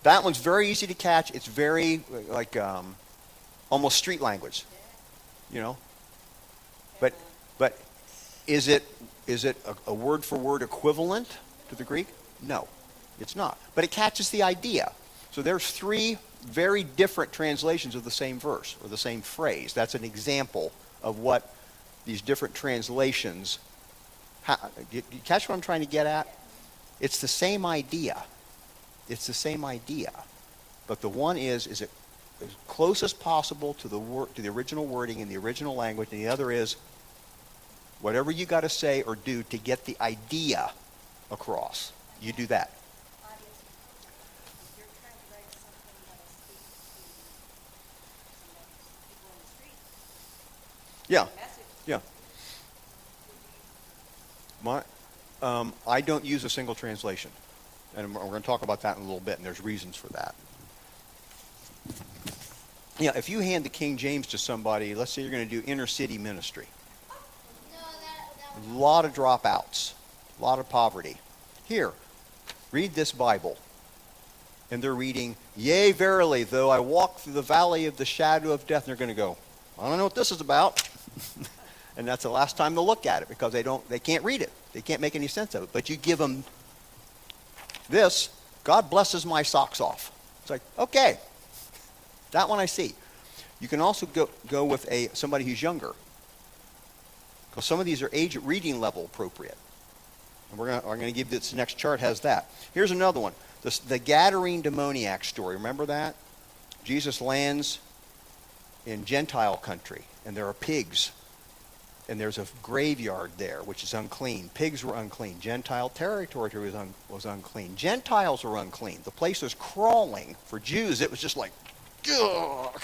S1: That one's very easy to catch. It's very like almost street language. You know. But is it a word for word equivalent to the Greek? No, it's not. But it catches the idea. So there's three very different translations of the same verse or the same phrase. That's an example of what these different translations. You catch what I'm trying to get at? It's the same idea. It's the same idea. But the one is it as close as possible to the original wording in the original language, and the other is whatever you got to say or do to get the idea across. You do that.
S2: You're trying to write something that'll speak to people in the street.
S1: Yeah.
S2: Message.
S1: Yeah. I don't use a single translation. And we're going to talk about that in a little bit, and there's reasons for that. Yeah, if you hand the King James to somebody, let's say you're going to do inner city ministry,
S7: No, that
S1: a
S7: was
S1: lot of dropouts, a lot of poverty. Here, read this Bible. And they're reading, "Yea, verily, though I walk through the valley of the shadow of death," and they're going to go, "I don't know what this is about." And that's the last time they'll look at it because they can't read it. They can't make any sense of it. But you give them this, "God blesses my socks off." It's like, okay, that one I see. You can also go with somebody who's younger, because some of these are age reading level appropriate. And we're going to give this next chart has that. Here's another one. The Gadarene demoniac story. Remember that? Jesus lands in Gentile country, and there are pigs. And there's a graveyard there, which is unclean. Pigs were unclean. Gentile territory was unclean. Gentiles were unclean. The place was crawling. For Jews, it was just like, ugh,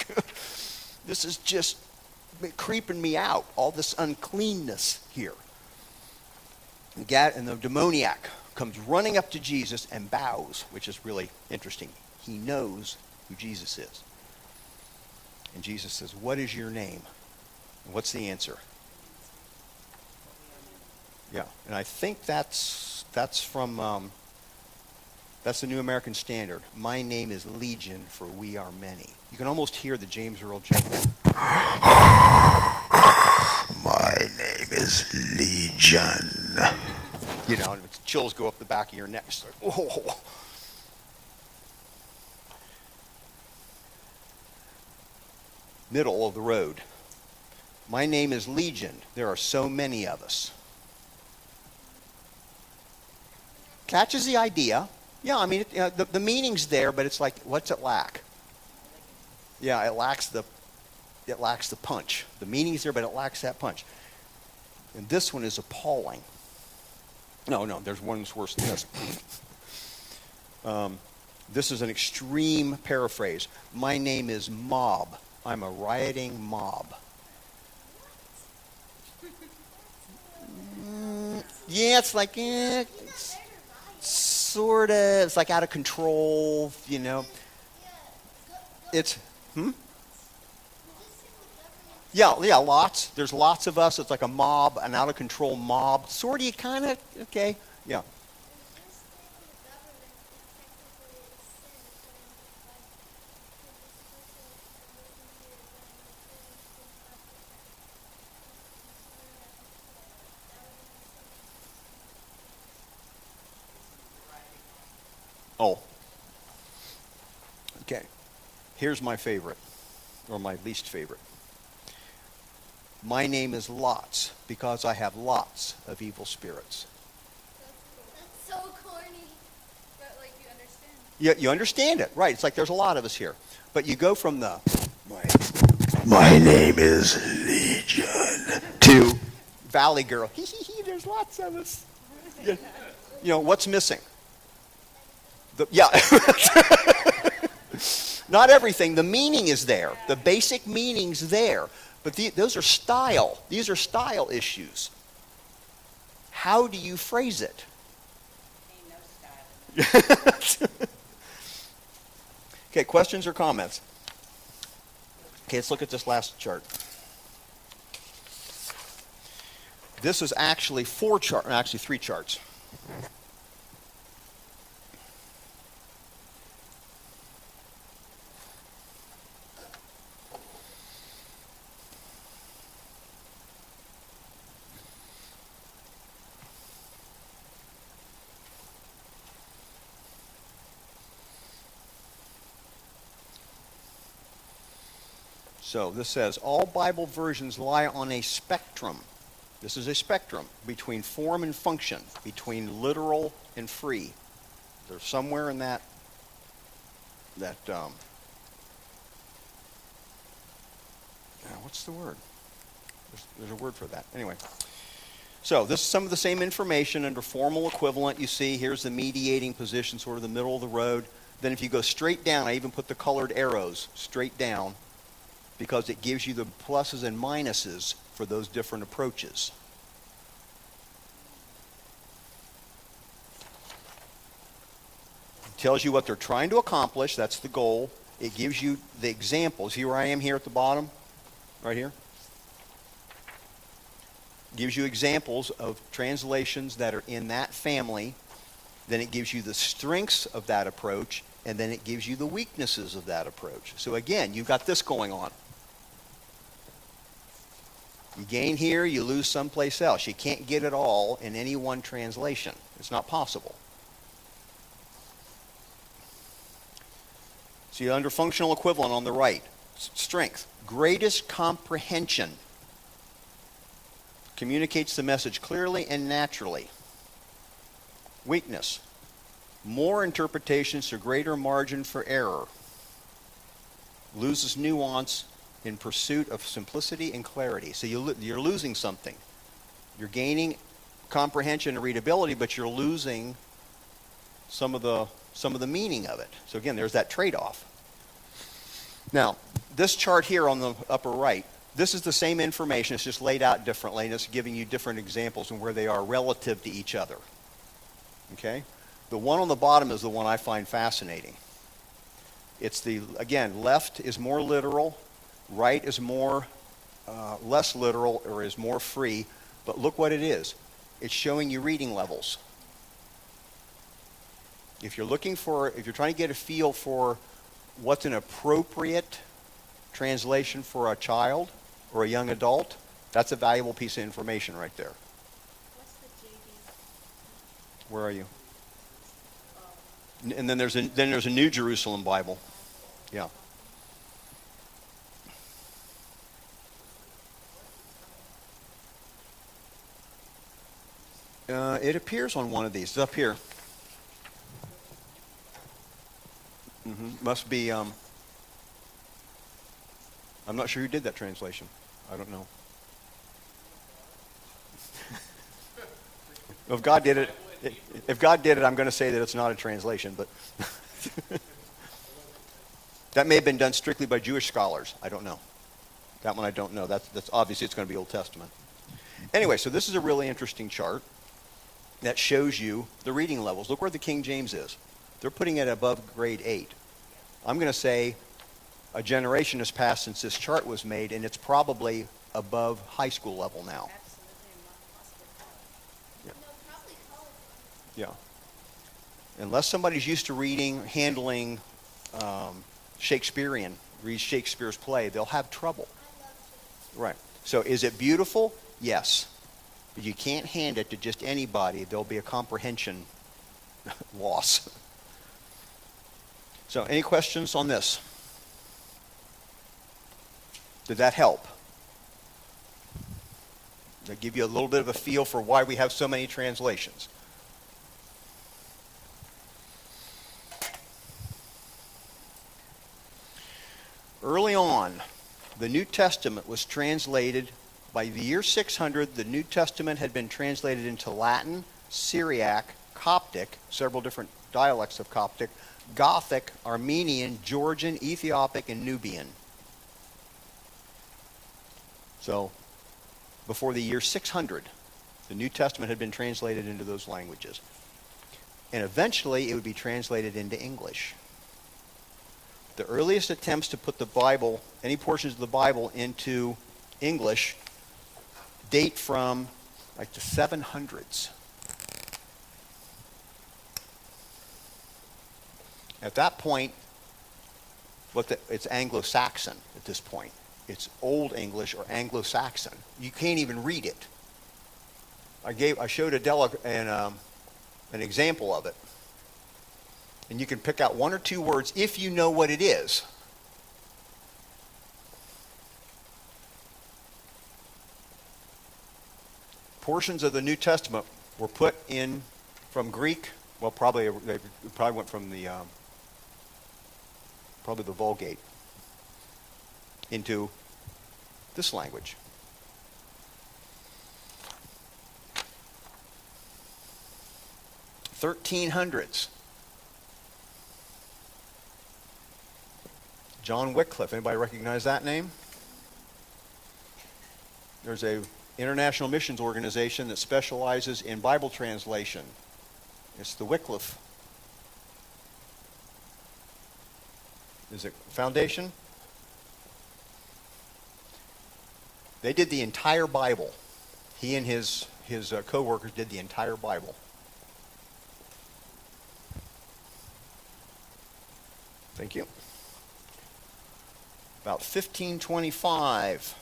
S1: this is just creeping me out. All this uncleanness here. And the demoniac comes running up to Jesus and bows, which is really interesting. He knows who Jesus is. And Jesus says, "What is your name?" And what's the answer? Yeah, and I think that's from that's the New American Standard. "My name is Legion, for we are many." You can almost hear the James Earl Jones. "My name is Legion." You know, and chills go up the back of your neck. It's like, oh. Middle of the road. "My name is Legion. There are so many of us." Catches the idea. Yeah, I mean, the meaning's there, but it's like, what's it lack? Yeah, it lacks the punch. The meaning's there, but it lacks that punch. And this one is appalling. No, there's one that's worse than this. This is an extreme paraphrase. "My name is Mob. I'm a rioting mob." Yeah, it's like, sort of. It's like out of control, you know. It's, Yeah, lots. There's lots of us. It's like a mob, an out of control mob. Sort of, kind of, okay, yeah. Oh. Okay. Here's my favorite, or my least favorite. "My name is Lots, because I have lots of evil spirits."
S7: That's so corny.
S8: But like you understand.
S1: Yeah, you understand it, right? It's like there's a lot of us here. But you go from the "My name is Legion" to Valley Girl. There's lots of us. You know, what's missing? Not everything. The meaning is there. The basic meaning's there. But those are style. These are style issues. How do you phrase it?
S2: Ain't no style.
S1: Okay, questions or comments? Okay, let's look at this last chart. This is actually three charts. So this says, all Bible versions lie on a spectrum. This is a spectrum between form and function, between literal and free. There's somewhere in that what's the word? There's a word for that. Anyway. So this is some of the same information under formal equivalent. You see, here's the mediating position, sort of the middle of the road. Then if you go straight down, I even put the colored arrows straight down, because it gives you the pluses and minuses for those different approaches. It tells you what they're trying to accomplish. That's the goal. It gives you the examples. Here I am here at the bottom, right here. Gives you examples of translations that are in that family. Then it gives you the strengths of that approach, and then it gives you the weaknesses of that approach. So again, you've got this going on. You gain here, you lose someplace else. You can't get it all in any one translation. It's not possible. So you're under functional equivalent on the right. Strength, greatest comprehension. Communicates the message clearly and naturally. Weakness, more interpretations to greater margin for error. Loses nuance in pursuit of simplicity and clarity. So you're losing something. You're gaining comprehension and readability, but you're losing some of the meaning of it. So again, there's that trade-off. Now, this chart here on the upper right, this is the same information. It's just laid out differently, and it's giving you different examples and where they are relative to each other. Okay? The one on the bottom is the one I find fascinating. It's again, left is more literal, right is more less literal, or is more free. But look what it is. It's showing you reading levels. If you're trying to get a feel for what's an appropriate translation for a child or a young adult, that's a valuable piece of information right there.
S5: What's the JV?
S1: Where are you? And then there's a New Jerusalem Bible. Yeah. It appears on one of these. It's up here. Must be. I'm not sure who did that translation. I don't know. If God did it, I'm going to say that it's not a translation, but that may have been done strictly by Jewish scholars. I don't know. That one I don't know. That's obviously it's going to be Old Testament. Anyway, so this is a really interesting chart that shows you the reading levels. Look where the King James is. They're putting it above grade 8. I'm going to say a generation has passed since this chart was made, and it's probably above high school level now.
S2: Absolutely, and possibly college.
S7: No, probably college.
S1: Yeah. Unless somebody's used to handling Shakespearean, read Shakespeare's play, they'll have trouble.
S7: I love Shakespeare.
S1: Right. So is it beautiful? Yes. But you can't hand it to just anybody. There'll be a comprehension loss. So any questions on this? Did that help? Did that give you a little bit of a feel for why we have so many translations? Early on, the New Testament was translated. By the year 600, the New Testament had been translated into Latin, Syriac, Coptic, several different dialects of Coptic, Gothic, Armenian, Georgian, Ethiopic, and Nubian. So, before the year 600, the New Testament had been translated into those languages. And eventually, it would be translated into English. The earliest attempts to put the Bible, any portions of the Bible, into English date from like the 700s. At that point, it's Anglo-Saxon at this point. It's Old English or Anglo-Saxon. You can't even read it. I showed Adela an example of it. And you can pick out one or two words if you know what it is. Portions of the New Testament were put in from Greek. Well, they probably went from the Vulgate into this language. The 1300s. John Wycliffe. Anybody recognize that name? There's a international missions organization that specializes in Bible translation. It's the Wycliffe. Is it Foundation? They did the entire Bible. He and his co-workers did the entire Bible. Thank you. About 1525,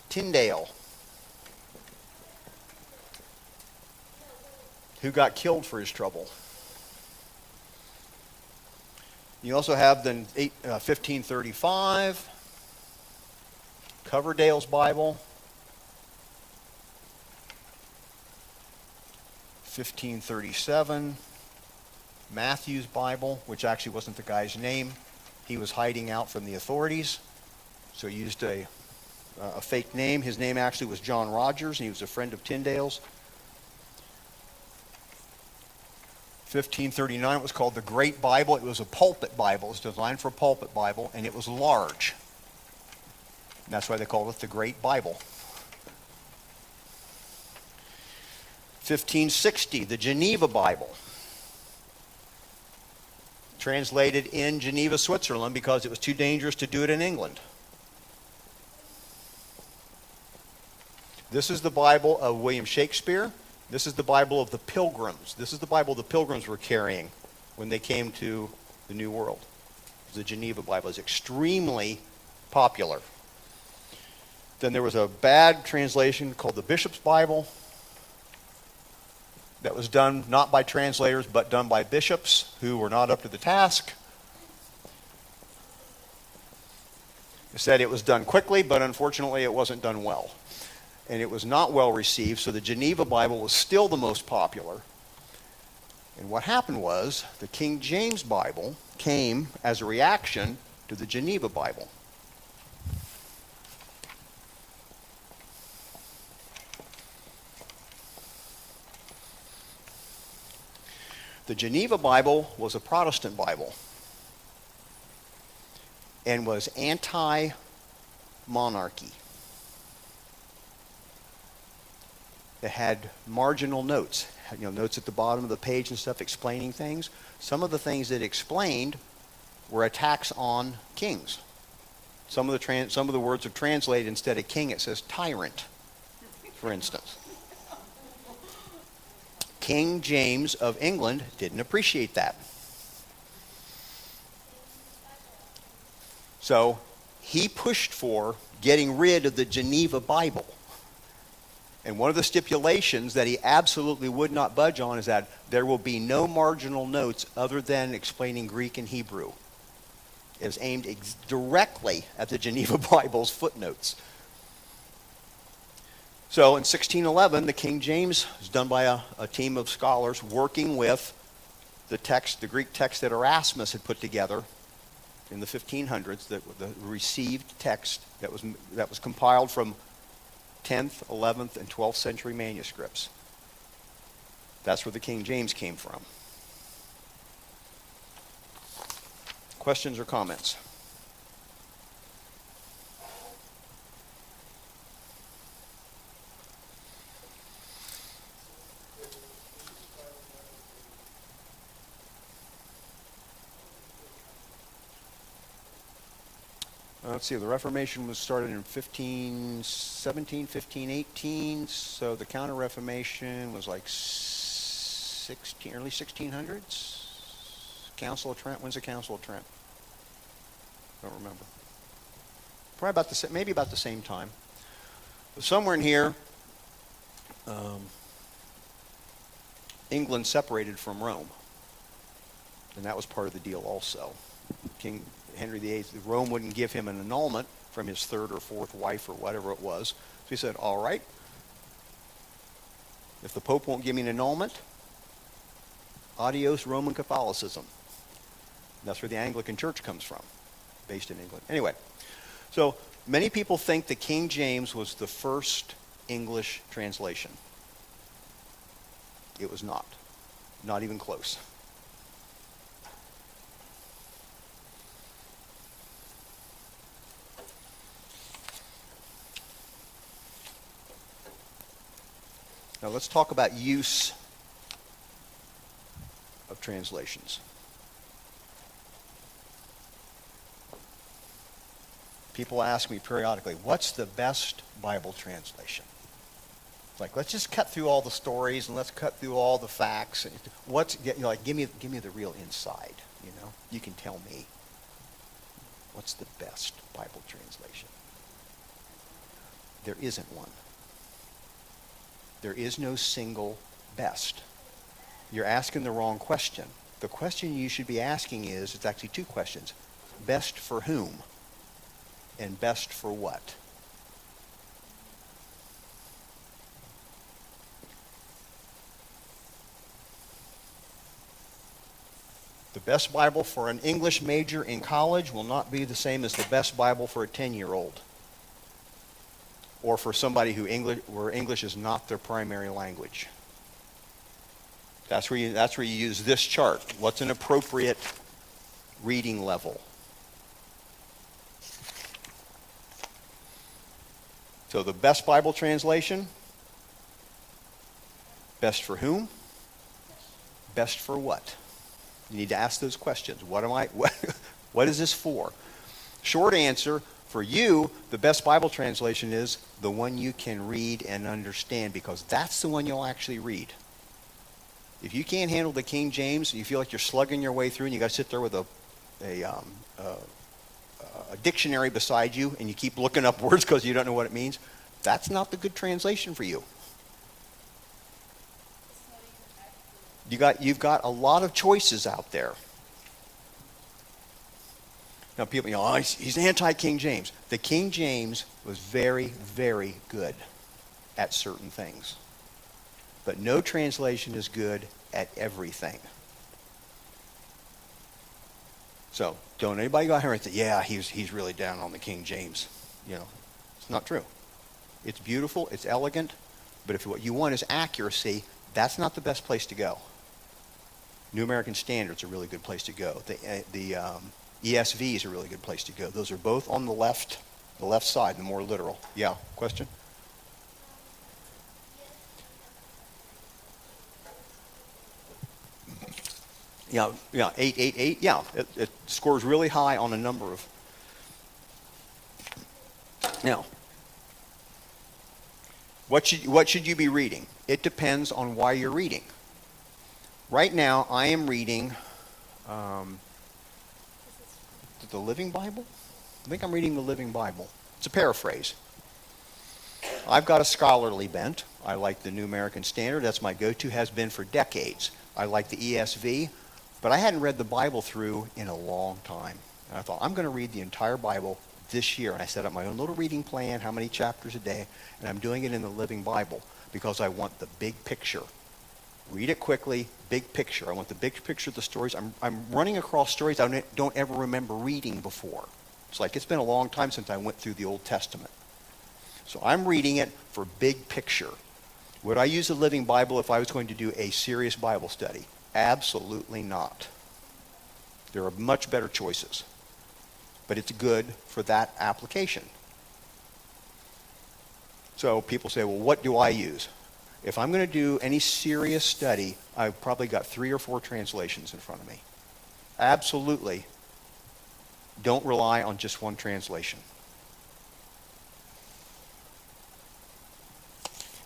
S1: Tyndale, who got killed for his trouble. You also have the 1535, Coverdale's Bible, 1537, Matthew's Bible, which actually wasn't the guy's name. He was hiding out from the authorities, so he used a fake name. His name actually was John Rogers, and he was a friend of Tyndale's. 1539, it was called the Great Bible. It was a pulpit Bible. It was designed for a pulpit Bible, and it was large. And that's why they called it the Great Bible. 1560, the Geneva Bible. Translated in Geneva, Switzerland, because it was too dangerous to do it in England. This is the Bible of William Shakespeare. This is the Bible of the Pilgrims. This is the Bible the Pilgrims were carrying when they came to the New World. The Geneva Bible is extremely popular. Then there was a bad translation called the Bishop's Bible that was done not by translators but done by bishops who were not up to the task. It said it was done quickly, but unfortunately it wasn't done well. And it was not well received, so the Geneva Bible was still the most popular. And what happened was the King James Bible came as a reaction to the Geneva Bible. The Geneva Bible was a Protestant Bible and was anti-monarchy. It had marginal notes, notes at the bottom of the page and stuff explaining things. Some of the things it explained were attacks on kings. Some of the words are translated, instead of king, it says tyrant, for instance. King James of England didn't appreciate that. So he pushed for getting rid of the Geneva Bible. And one of the stipulations that he absolutely would not budge on is that there will be no marginal notes other than explaining Greek and Hebrew. It was aimed directly at the Geneva Bible's footnotes. So in 1611, the King James was done by a team of scholars working with the Greek text that Erasmus had put together in the 1500s, the received text that was compiled from 10th, 11th, and 12th century manuscripts. That's where the King James came from. Questions or comments? Let's see, the Reformation was started in 1517, 1518, so the Counter-Reformation was like early 1600s? Council of Trent, when's the Council of Trent? Don't remember. Probably maybe about the same time. But somewhere in here, England separated from Rome, and that was part of the deal also. King Henry VIII, Rome wouldn't give him an annulment from his third or fourth wife or whatever it was. So he said, all right, if the Pope won't give me an annulment, adios Roman Catholicism. And that's where the Anglican Church comes from, based in England. Anyway, so many people think that King James was the first English translation. It was not. Not even close. Now let's talk about use of translations. People ask me periodically, what's the best Bible translation? It's like, let's just cut through all the stories and let's cut through all the facts. And give me the real inside, You can tell me what's the best Bible translation. There isn't one. There is no single best. You're asking the wrong question. The question you should be asking is, it's actually two questions. Best for whom? And best for what? The best Bible for an English major in college will not be the same as the best Bible for a 10-year-old. Or for somebody where English is not their primary language. That's where you use this chart. What's an appropriate reading level? So the best Bible translation, best for whom? Best for what? You need to ask those questions. What is this for? Short answer, for you, the best Bible translation is the one you can read and understand, because that's the one you'll actually read. If you can't handle the King James, you feel like you're slugging your way through and you got to sit there with a dictionary beside you and you keep looking up words because you don't know what it means, that's not the good translation for you. You've got a lot of choices out there. Now people, he's anti-King James. The King James was very, very good at certain things. But no translation is good at everything. So don't anybody go out here and say, yeah, he's really down on the King James. It's not true. It's beautiful, it's elegant, but if what you want is accuracy, that's not the best place to go. New American Standard's a really good place to go. The ESV is a really good place to go. Those are both on the left side, the more literal. Yeah, question? Yeah, 888. Yeah, it scores really high on a number of. Now, what should you be reading? It depends on why you're reading. Right now, I am reading the Living Bible. I think I'm reading the Living Bible. It's a paraphrase. I've got a scholarly bent. I like the New American Standard. That's my go-to, has been for decades. I like the ESV. But I hadn't read the Bible through in a long time. And I thought, I'm going to read the entire Bible this year. And I set up my own little reading plan, how many chapters a day. And I'm doing it in the Living Bible because I want the big picture. Read it quickly, big picture. I want the big picture of the stories. I'm running across stories I don't ever remember reading before. It's been a long time since I went through the Old Testament. So I'm reading it for big picture. Would I use the Living Bible if I was going to do a serious Bible study? Absolutely not. There are much better choices. But it's good for that application. So people say, well, what do I use? If I'm going to do any serious study, I've probably got 3 or 4 translations in front of me. Absolutely don't rely on just one translation.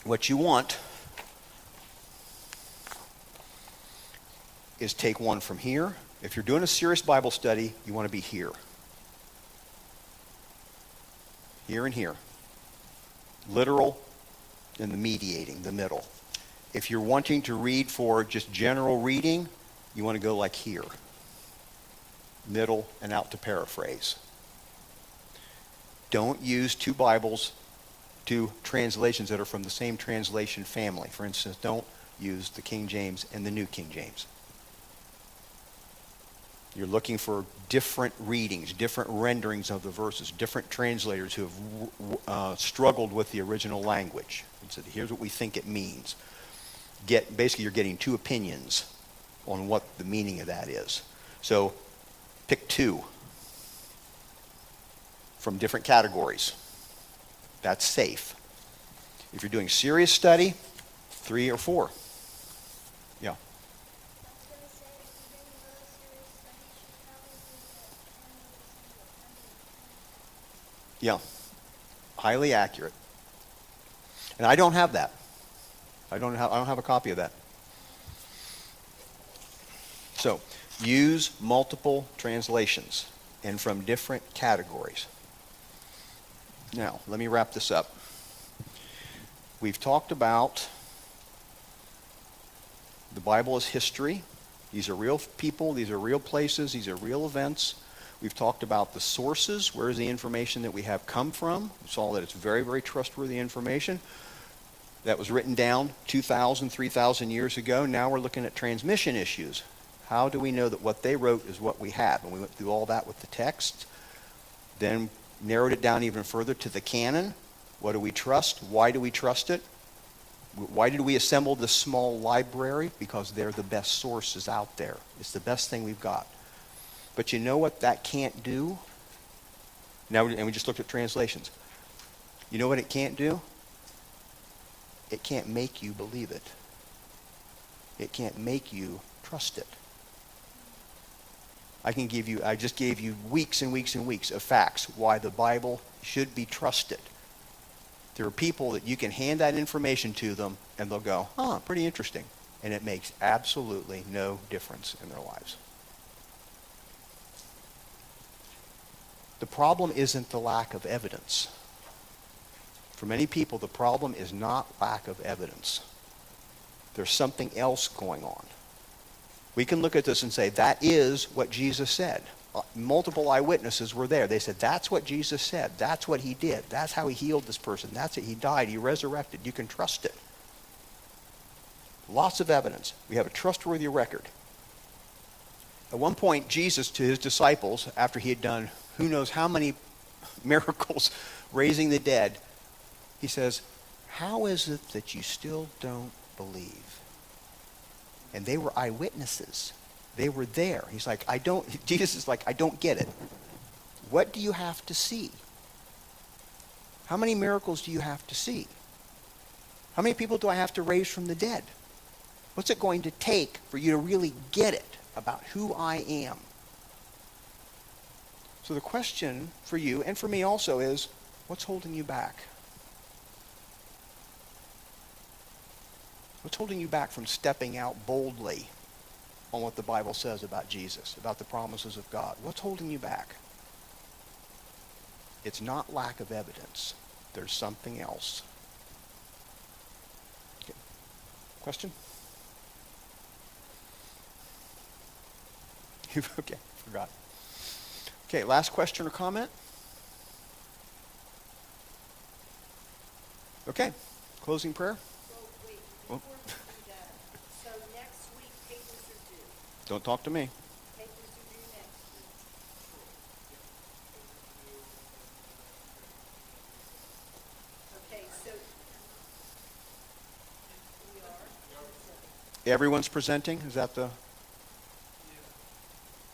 S1: What you want is take one from here. If you're doing a serious Bible study, you want to be here. Here and here. Literal and the mediating, the middle. If you're wanting to read for just general reading, you want to go like here. Middle and out to paraphrase. Don't use 2 Bibles, 2 translations that are from the same translation family. For instance, don't use the King James and the New King James. You're looking for different readings, different renderings of the verses, different translators who have struggled with the original language. And said, here's what we think it means. Basically, you're getting 2 opinions on what the meaning of that is. So pick 2 from different categories. That's safe. If you're doing serious study, 3 or 4. Yeah.
S7: I was gonna say, if you didn't go through a study, you should probably do the
S1: Yeah. Highly accurate. And I don't have that. I don't have a copy of that. So, use multiple translations and from different categories. Now, let me wrap this up. We've talked about the Bible is history. These are real people, these are real places, these are real events. We've talked about the sources. Where is the information that we have come from? We saw that it's very, very trustworthy information that was written down 2,000, 3,000 years ago. Now we're looking at transmission issues. How do we know that what they wrote is what we have? And we went through all that with the text, then narrowed it down even further to the canon. What do we trust? Why do we trust it? Why did we assemble this small library? Because they're the best sources out there. It's the best thing we've got. But you know what that can't do? Now, and we just looked at translations. You know what it can't do? It can't make you believe it. It can't make you trust it. I just gave you weeks and weeks and weeks of facts why the Bible should be trusted. There are people that you can hand that information to them and they'll go, pretty interesting. And it makes absolutely no difference in their lives. The problem isn't the lack of evidence. For many people, the problem is not lack of evidence. There's something else going on. We can look at this and say, that is what Jesus said. Multiple eyewitnesses were there. They said, that's what Jesus said. That's what he did. That's how he healed this person. That's it. He died. He resurrected. You can trust it. Lots of evidence. We have a trustworthy record. At one point, Jesus, to his disciples, after he had done who knows how many miracles raising the dead, he says, how is it that you still don't believe? And they were eyewitnesses. They were there. He's like, Jesus is like, I don't get it. What do you have to see? How many miracles do you have to see? How many people do I have to raise from the dead? What's it going to take for you to really get it about who I am? So the question for you and for me also is, what's holding you back? What's holding you back from stepping out boldly on what the Bible says about Jesus, about the promises of God? What's holding you back? It's not lack of evidence. There's something else. Okay. Question? Okay, forgot. Okay, last question or comment? Okay, closing prayer?
S5: Well, wait,
S1: Oh.
S5: before we do that, so next week, papers are due.
S1: Don't talk to me.
S5: Papers are due next week. Okay, so we are.
S1: Everyone's presenting? Is that the...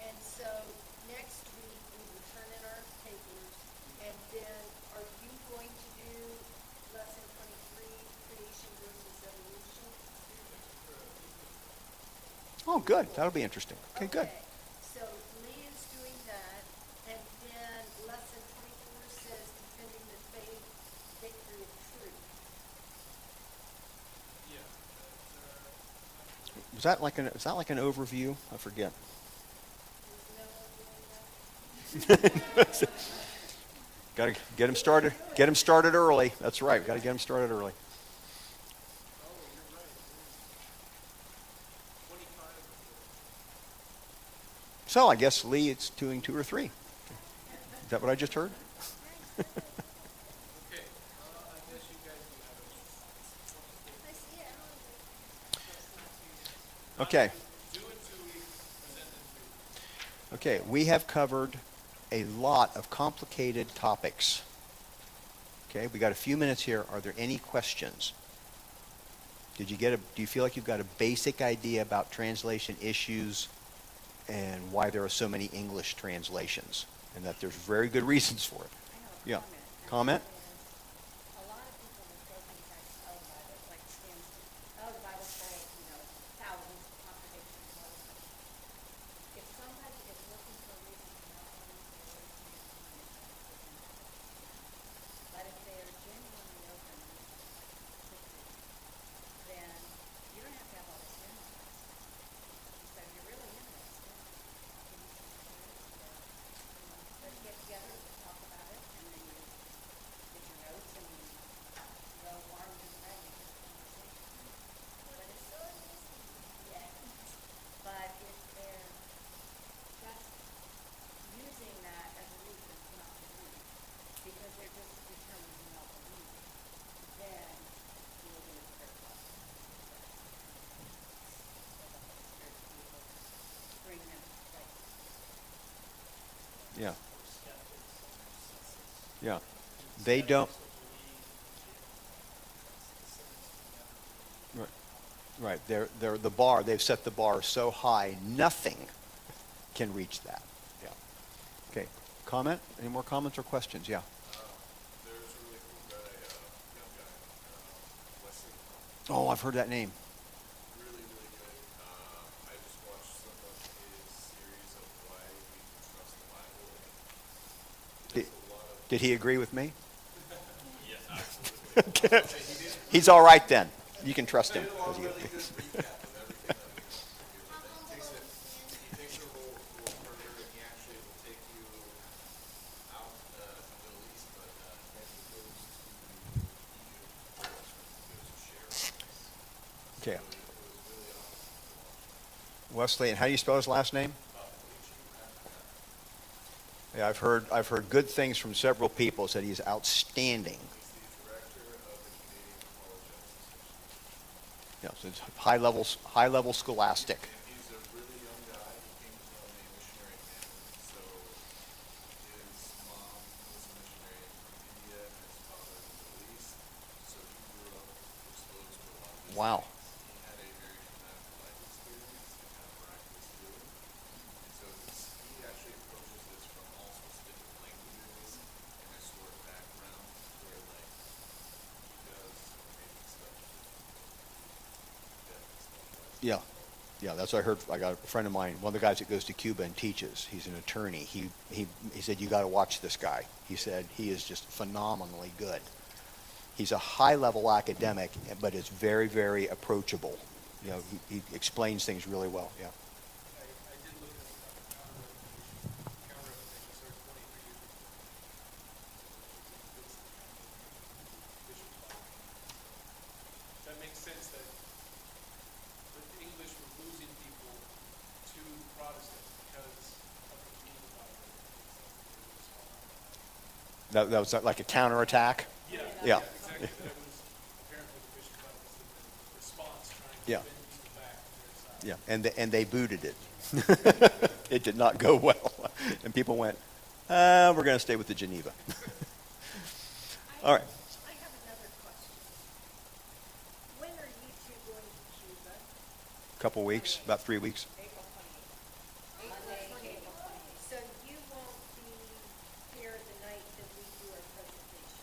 S5: And so next week, we will turn in our papers, and then are you going to do lesson 23, creation versus evolution?
S1: Oh, good. That'll be interesting. Okay, good.
S5: So Lee is doing that, and then lesson 24 says defending the faith, victory of truth.
S1: Is that like an overview? I forget.
S5: Is no one doing that?
S1: Got to get them started. Get them started early. That's right. Got to get them started early. So I guess Lee, it's doing 2 or 3. Is that what I just heard?
S3: Okay, I guess you guys do have
S7: I see it.
S1: Okay.
S3: it. Do it 2 weeks, present in 3 weeks.
S1: Okay. We have covered a lot of complicated topics. Okay. We got a few minutes here. Are there any questions? Do you feel like you've got a basic idea about translation issues and why there are so many English translations, and that there's very good reasons for it?
S2: I have a
S1: Yeah.
S2: comment.
S1: Comment?
S2: A lot of people will throw things like, oh, Bible, like stands to, oh,
S1: Yeah.
S6: or skeptics and there's senses.
S1: Yeah.
S6: And
S1: They don't.
S6: skeptics will believe the cynics will never believe.
S1: Right. They're the bar. They've set the bar so high, nothing can reach that. Yeah. Okay. Comment? Any more comments or questions? Yeah.
S4: There's a really cool guy, young guy, Wesley.
S1: Oh, I've heard that name.
S4: Really, really good. I just watched some of his series of why we can trust the Bible. And
S1: Did,
S4: there's a lot of
S1: did he agree with me?
S4: yes, absolutely.
S1: He's all right then. You can trust him.
S4: He did a really good recap of everything that we know.
S7: How humble
S4: He
S7: is this man?
S4: takes it a little further, and he actually will take you out to the Middle East, but he actually goes to Egypt first, and he goes to share with us.
S1: Okay.
S4: So it was really awesome to watch.
S1: Wesley, and how do you spell his last name? Yeah, I've heard good things from several people. Said he's outstanding.
S4: He's the director of the Canadian Apologetics Association.
S1: Yeah, so it's high level scholastic.
S4: And he's a really young guy. He came from a missionary family. So his mom was a missionary from India and his father in the Middle East. So he grew up exposed to a lot of these
S1: Wow.
S4: things. He had a very traumatic life experience and had a miraculous healing. And so he actually approaches this from all sorts of different languages and a sort of background where like he does some amazing stuff. Definitely stuff.
S1: Yeah. Yeah, that's what I heard. I got a friend of mine, one of the guys that goes to Cuba and teaches. He's an attorney. He said, you got to watch this guy. He said, he is just phenomenally good. He's a high-level academic, but is very, very approachable. You know, he explains things really well. Yeah.
S3: I did look at counter-reformation started 23 years before. That makes sense that with English we're losing people to Protestants because of the Geneva Bible.
S1: That was like a counterattack.
S3: Yeah,
S1: Yeah.
S3: exactly. That was apparently the Bishop Bible was the response trying to
S1: Yeah.
S3: win people back to their side.
S1: Yeah, and they booted it. It did not go well, and people went, we're going to stay with the Geneva. All right.
S5: I have another question. When are you two going to Cuba?
S1: Couple weeks, about 3 weeks.
S2: April 28th. Monday, April 28th.
S5: So you won't be here the night that we do our presentation?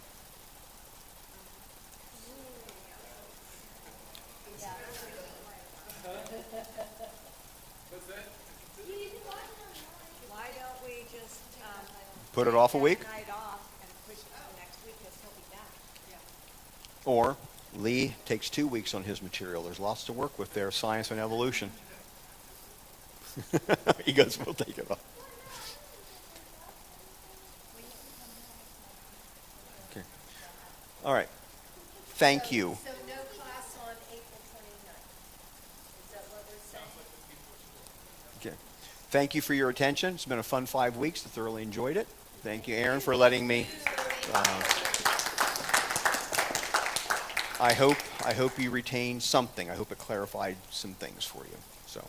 S3: What's that?
S2: Why don't we just,
S1: Put it off a
S2: take
S1: week?
S2: that night off and push it to next week, because he'll be back.
S1: Or Lee takes 2 weeks on his material. There's lots to work with there, science and evolution. He goes, we'll take it off. Okay. All right. Thank you.
S5: So no class on April 29th? Is that what we're saying?
S1: Okay. Thank you for your attention. It's been a fun 5 weeks. I thoroughly enjoyed it. Thank you, Aaron, for letting me. I hope you retained something. I hope it clarified some things for you. So.